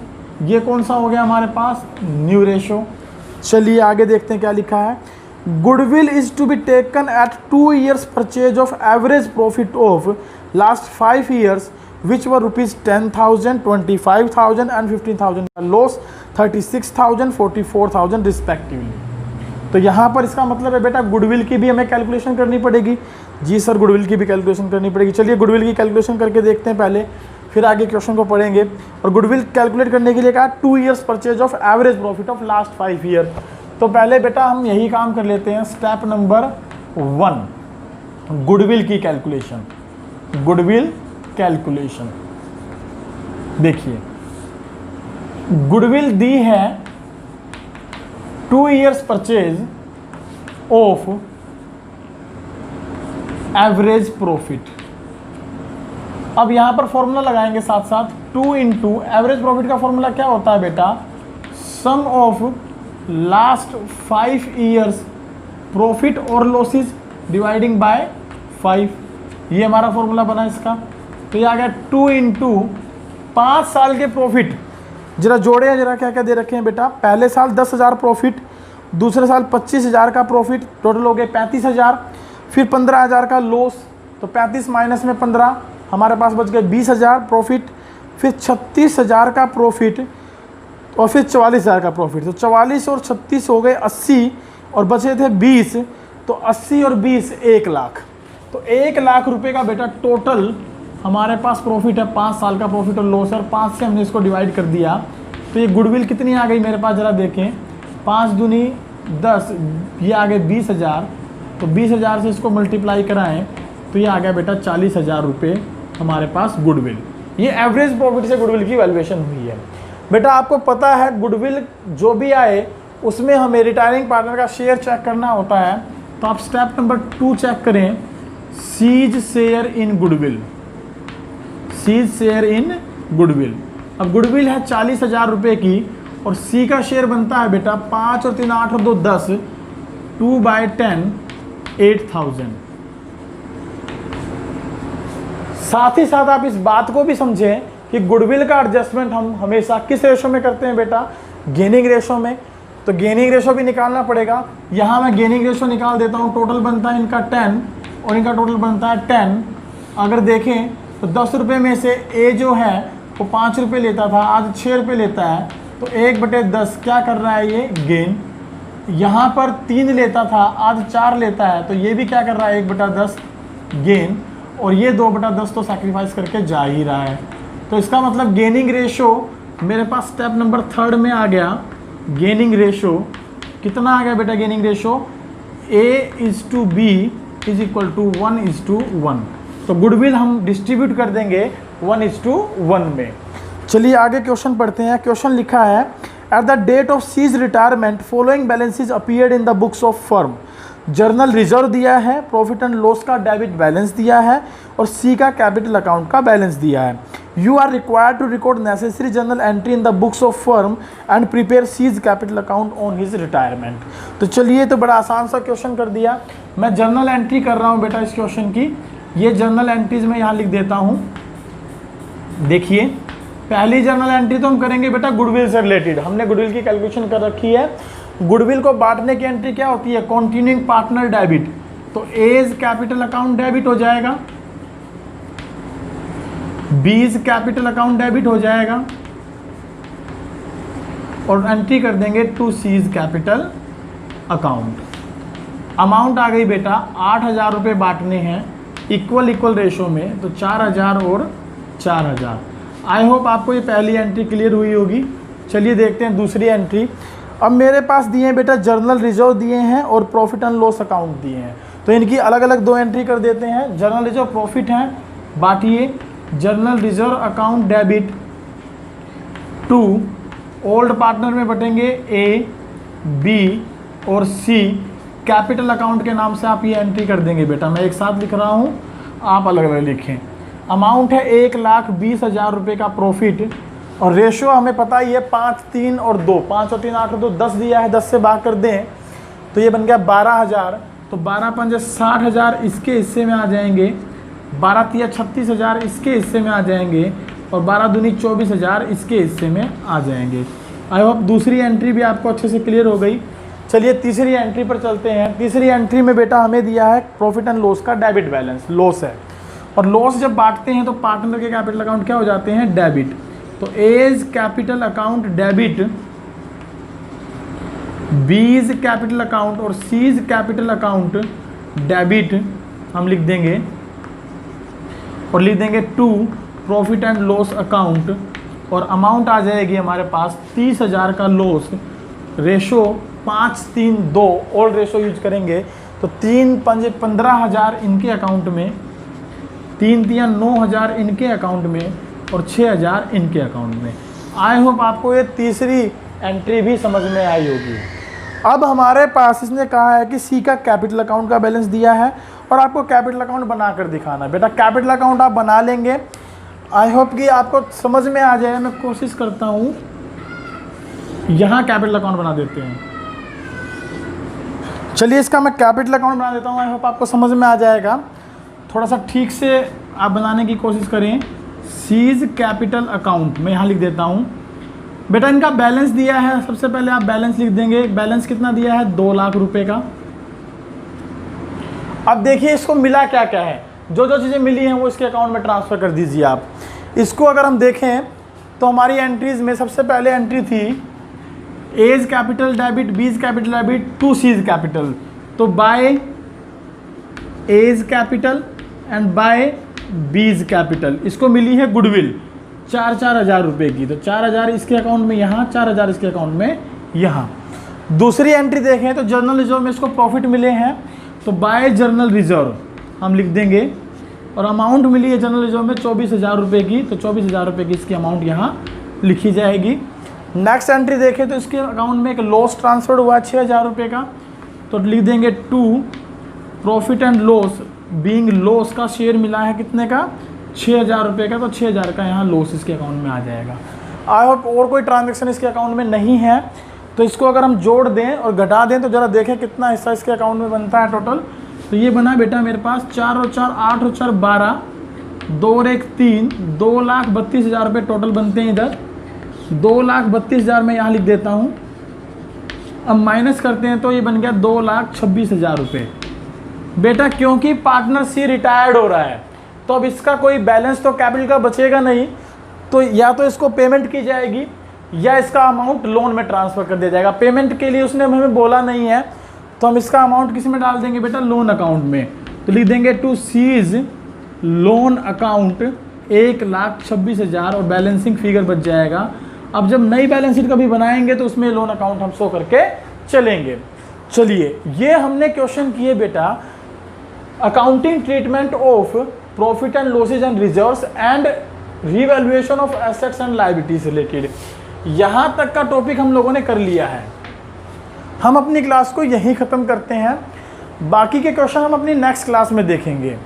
ये कौन सा हो गया हमारे पास? New ratio. चलिए आगे देखते हैं क्या लिखा है। Goodwill is to be taken at 2 years purchase of average profit of last 5 years which were ₹10,000, $25,000 and $15,000 loss 36,000, 44,000 respectively. तो यहाँ पर इसका मतलब है बेटा गुडविल की भी हमें कैलकुलेशन करनी पड़ेगी। जी सर गुडविल की भी कैलकुलेशन करनी पड़ेगी। चलिए गुडविल की कैलकुलेशन करके देखते हैं पहले, फिर आगे क्वेश्चन को पढ़ेंगे। और गुडविल कैलकुलेट करने के लिए कहा 2 years purchase of average profit of last 5 year। तो पहले बेटा हम यही काम कर लेते हैं। स्टेप नंबर 1 गुडविल की कैलकुलेशन। गुडविल कैलकुलेशन देखिए, गुडविल दी है 2 years purchase of average profit. अब यहां पर फॉर्मूला लगाएंगे साथ साथ। 2 into एवरेज प्रॉफिट का फॉर्मूला क्या होता है बेटा? सम ऑफ लास्ट 5 years प्रॉफिट और लॉसेस डिवाइडिंग बाय 5। ये हमारा फॉर्मूला बना इसका। तो ये आ गया 2 into 5 साल के प्रॉफिट। जरा जोड़े हैं, जरा क्या क्या दे रखे हैं बेटा। पहले साल 10,000 प्रॉफिट, दूसरे साल 25,000 का प्रॉफिट, टोटल हो गए 35,000। फिर 15,000 का लॉस, तो 35 माइनस में 15 हमारे पास बच गए 20,000 प्रॉफिट। फिर 36,000 का प्रॉफिट और फिर 44,000 का प्रॉफिट। तो 44 और 36 हो गए 80 और बचे थे 20। तो 80 और 20 1 लाख। तो 1 लाख रुपए का बेटा टोटल हमारे पास प्रॉफिट है। 5 साल का प्रॉफिट और लॉस है। 5 से हमने इसको डिवाइड कर दिया। तो ये गुडविल कितनी आ गई मेरे पास जरा देखें। 5 दूनी 10, ये आ गए 20,000। तो 20,000 से इसको मल्टीप्लाई कराएं तो ये आ गया बेटा 40,000 रुपये हमारे पास गुडविल। ये एवरेज प्रॉफिट से गुडविल की वैल्यूएशन हुई है। बेटा आपको पता है गुडविल जो भी आए उसमें हमें रिटायरिंग पार्टनर का शेयर चेक करना होता है। तो आप स्टेप नंबर 2 चेक करें, C's share in goodwill. C's share in goodwill. अब गुडविल है 40,000 रुपये की और सी का शेयर बनता है बेटा 5 और 3 8 और 2 10, 2/10 8,000। साथ ही साथ आप इस बात को भी समझें कि गुडविल का एडजस्टमेंट हम हमेशा किस रेशो में करते हैं बेटा? गेनिंग रेशो में। तो गेनिंग रेशो भी निकालना पड़ेगा। यहाँ मैं गेनिंग रेशो निकाल देता हूँ। टोटल बनता है इनका 10 और इनका टोटल बनता है 10। अगर देखें तो 10 रुपये में से ए जो है वो 5 रुपये लेता था, आज 6 रुपये लेता है। तो 1/10 क्या कर रहा है ये? गेन। यहाँ पर 3 लेता था, आज 4 लेता है। तो ये भी क्या कर रहा है? 1/10 गेन। और ये 2/10 तो सैक्रिफाइस करके जा ही रहा है। तो इसका मतलब गेनिंग रेशो मेरे पास स्टेप नंबर 3 में आ गया। गेनिंग रेशो कितना आ गया बेटा? Gaining ratio A/B is equal to 1:1। तो गुडविल हम डिस्ट्रीब्यूट कर देंगे 1:1 में। चलिए आगे क्वेश्चन पढ़ते हैं। क्वेश्चन लिखा है at the date of C's retirement following balances appeared in the books of firm. General reserve दिया है, प्रॉफिट एंड लॉस का डेबिट बैलेंस दिया है और सी का कैपिटल अकाउंट का बैलेंस दिया है। You are required to record necessary journal entry in the books of firm and prepare C's capital account on his retirement. तो चलिए तो बड़ा आसान सा क्वेश्चन कर दिया। मैं जर्नल एंट्री कर रहा हूँ बेटा इस क्वेश्चन की। ये जर्नल एंट्रीज मैं यहाँ लिख देता हूँ। देखिए पहली जर्नल एंट्री तो हम करेंगे बेटा गुडविल से रिलेटेड। हमने गुडविल की कैलकुलेशन कर रखी है। गुडविल को बांटने की एंट्री क्या होती है? Continuing partner debit. तो एज कैपिटल अकाउंट डेबिट हो जाएगा, बीज कैपिटल अकाउंट डेबिट हो जाएगा और एंट्री कर देंगे to C's capital account. Amount आ गई बेटा 8,000 रुपये बांटने हैं इक्वल इक्वल रेशो में, तो 4,000 और 4,000। आई होप आपको ये पहली एंट्री क्लियर हुई होगी। चलिए देखते हैं दूसरी एंट्री। अब मेरे पास दिए हैं बेटा जर्नल रिजर्व दिए हैं और प्रॉफिट एंड लॉस अकाउंट दिए हैं, तो इनकी अलग अलग 2 एंट्री कर देते हैं। जर्नल रिजर्व प्रॉफिट हैं, बांटिए। General reserve account debit to old partner में बटेंगे ए, बी और सी। कैपिटल अकाउंट के नाम से आप ये एंट्री कर देंगे बेटा। मैं एक साथ लिख रहा हूँ, आप अलग अलग लिखें। अमाउंट है 1,20,000 रुपये का प्रॉफिट और रेशो हमें पता ही है 5, 3 और 2। 5 और 3 8 और 2 10 दिया है, 10 से भाग कर दें तो ये बन गया 12,000। तो 12 पंजे 60,000 इसके हिस्से में आ जाएंगे, 12 तिया 36,000 इसके हिस्से में आ जाएंगे और 12 दूनी 24,000 इसके हिस्से में आ जाएंगे। आई होप दूसरी एंट्री भी आपको अच्छे से क्लियर हो गई। चलिए तीसरी एंट्री पर चलते हैं। तीसरी एंट्री में बेटा हमें दिया है प्रॉफिट एंड लॉस का डेबिट बैलेंस, लॉस है। और लॉस जब बांटते हैं तो पार्टनर के कैपिटल अकाउंट क्या हो जाते हैं, डेबिट। तो A's capital account debit, B's capital account और सीज कैपिटल अकाउंट डेबिट हम लिख देंगे और लिख देंगे to profit and loss account. और अमाउंट आ जाएगी हमारे पास 30,000 का loss. Ratio 5, 3, 2 old ratio use करेंगे तो 3 पंजे 15,000 इनके अकाउंट में, 3 तिया 9,000 इनके अकाउंट में और 6,000 इनके अकाउंट में। आई होप आपको ये तीसरी एंट्री भी समझ में आई होगी। अब हमारे पास इसने कहा है कि सी का कैपिटल अकाउंट का बैलेंस दिया है और आपको कैपिटल अकाउंट बनाकर दिखाना है। बेटा कैपिटल अकाउंट आप बना लेंगे। आई होप कि आपको समझ में आ जाए। मैं कोशिश करता हूँ, यहाँ कैपिटल अकाउंट बना देते हैं। चलिए इसका मैं कैपिटल अकाउंट बना देता हूँ। आई होप आपको समझ में आ जाएगा। थोड़ा सा ठीक से आप बनाने की कोशिश करें। सीज कैपिटल अकाउंट मैं यहाँ लिख देता हूँ। बेटा इनका बैलेंस दिया है, सबसे पहले आप बैलेंस लिख देंगे। बैलेंस कितना दिया है, 2 लाख रुपए का। अब देखिए इसको मिला क्या क्या है, जो जो चीज़ें मिली हैं वो इसके अकाउंट में ट्रांसफ़र कर दीजिए आप। इसको अगर हम देखें तो हमारी एंट्रीज में सबसे पहले एंट्री थी A's capital debit, B's capital debit to C's capital. तो by A's capital and by B's capital इसको मिली है गुडविल 4-4 हज़ार रुपये की। तो 4,000 इसके अकाउंट में यहाँ, 4,000 इसके अकाउंट में यहाँ। दूसरी एंट्री देखें तो जर्नल रिजर्व में इसको प्रॉफिट मिले हैं, तो बाय जर्नल रिजर्व हम लिख देंगे और अमाउंट मिली है जर्नल रिजर्व में 24,000 रुपये की। तो 24,000 रुपये की इसकी अमाउंट यहाँ लिखी जाएगी। नेक्स्ट एंट्री देखें तो इसके अकाउंट में एक लॉस ट्रांसफर हुआ 6,000 रुपये का, तो लिख देंगे to profit and loss being loss का शेयर मिला है कितने का, 6,000 रुपये का। तो 6,000 का यहाँ लॉस इसके अकाउंट में आ जाएगा। आई होप और कोई ट्रांजैक्शन इसके अकाउंट में नहीं है। तो इसको अगर हम जोड़ दें और घटा दें तो ज़रा देखें कितना हिस्सा इसके अकाउंट में बनता है टोटल। तो ये बना बेटा मेरे पास 4 और 4 8 और 4 12, 2 और 1 3, 2,32,000 रुपये टोटल बनते हैं इधर। 2,32,000 मैं यहाँ लिख देता हूँ। अब माइनस करते हैं तो ये बन गया 2,26,000 रुपये। बेटा क्योंकि पार्टनर सी रिटायर्ड हो रहा है तो अब इसका कोई बैलेंस तो कैपिटल का बचेगा नहीं, तो या तो इसको पेमेंट की जाएगी या इसका अमाउंट लोन में ट्रांसफ़र कर दिया जाएगा। पेमेंट के लिए उसने हमें बोला नहीं है तो हम इसका अमाउंट किस में डाल देंगे बेटा, लोन अकाउंट में। तो लिख देंगे टू सीज लोन अकाउंट 1,26,000 और बैलेंसिंग फिगर बच जाएगा। अब जब नई बैलेंस शीट कभी बनाएंगे तो उसमें लोन अकाउंट हम शो करके चलेंगे। चलिए ये हमने क्वेश्चन किए बेटा accounting treatment of profit and losses and reserves and revaluation of assets and liabilities related. यहाँ तक का टॉपिक हम लोगों ने कर लिया है। हम अपनी क्लास को यहीं ख़त्म करते हैं, बाकी के क्वेश्चन हम अपनी नेक्स्ट क्लास में देखेंगे।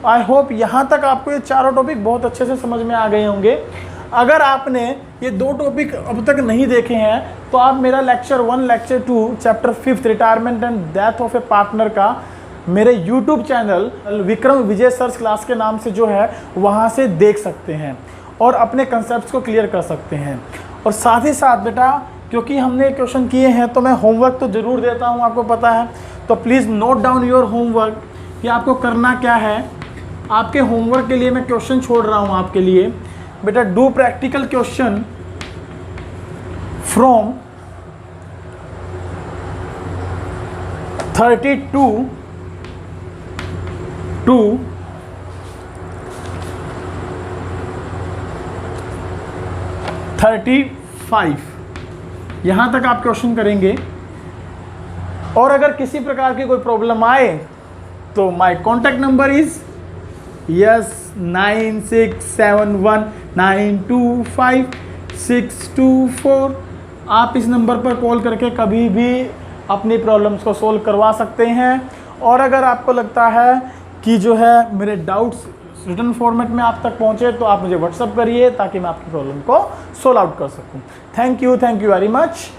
आई होप यहाँ तक आपको ये चारों टॉपिक बहुत अच्छे से समझ में आ गए होंगे। अगर आपने ये 2 टॉपिक अब तक नहीं देखे हैं तो आप मेरा lecture 1, lecture 2, chapter 5 retirement and death of A partner का मेरे YouTube चैनल विक्रम विजय सर्च क्लास के नाम से जो है वहाँ से देख सकते हैं और अपने कंसेप्ट्स को क्लियर कर सकते हैं। और साथ ही साथ बेटा क्योंकि हमने क्वेश्चन किए हैं तो मैं होमवर्क तो ज़रूर देता हूँ, आपको पता है। तो please note down your homework कि आपको करना क्या है। आपके होमवर्क के लिए मैं क्वेश्चन छोड़ रहा हूँ आपके लिए। बेटा do practical question from 32 to 35, यहाँ तक आप क्वेश्चन करेंगे। और अगर किसी प्रकार की कोई प्रॉब्लम आए तो my contact number is yes 9671925624। आप इस नंबर पर कॉल करके कभी भी अपनी प्रॉब्लम्स को सोल्व करवा सकते हैं। और अगर आपको लगता है कि जो है मेरे डाउट्स रिटर्न फॉर्मेट में आप तक पहुंचे तो आप मुझे व्हाट्सअप करिए ताकि मैं आपकी प्रॉब्लम को सोल्व आउट कर सकूं। Thank you very much.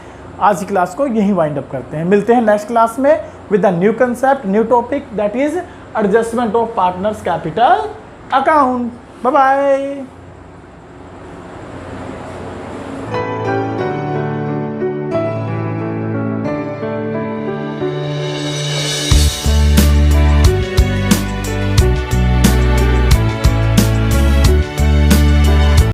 आज की क्लास को यहीं वाइंड अप करते हैं। मिलते हैं नेक्स्ट क्लास में with a new concept, new topic, that is adjustment of partners capital account. Bye bye.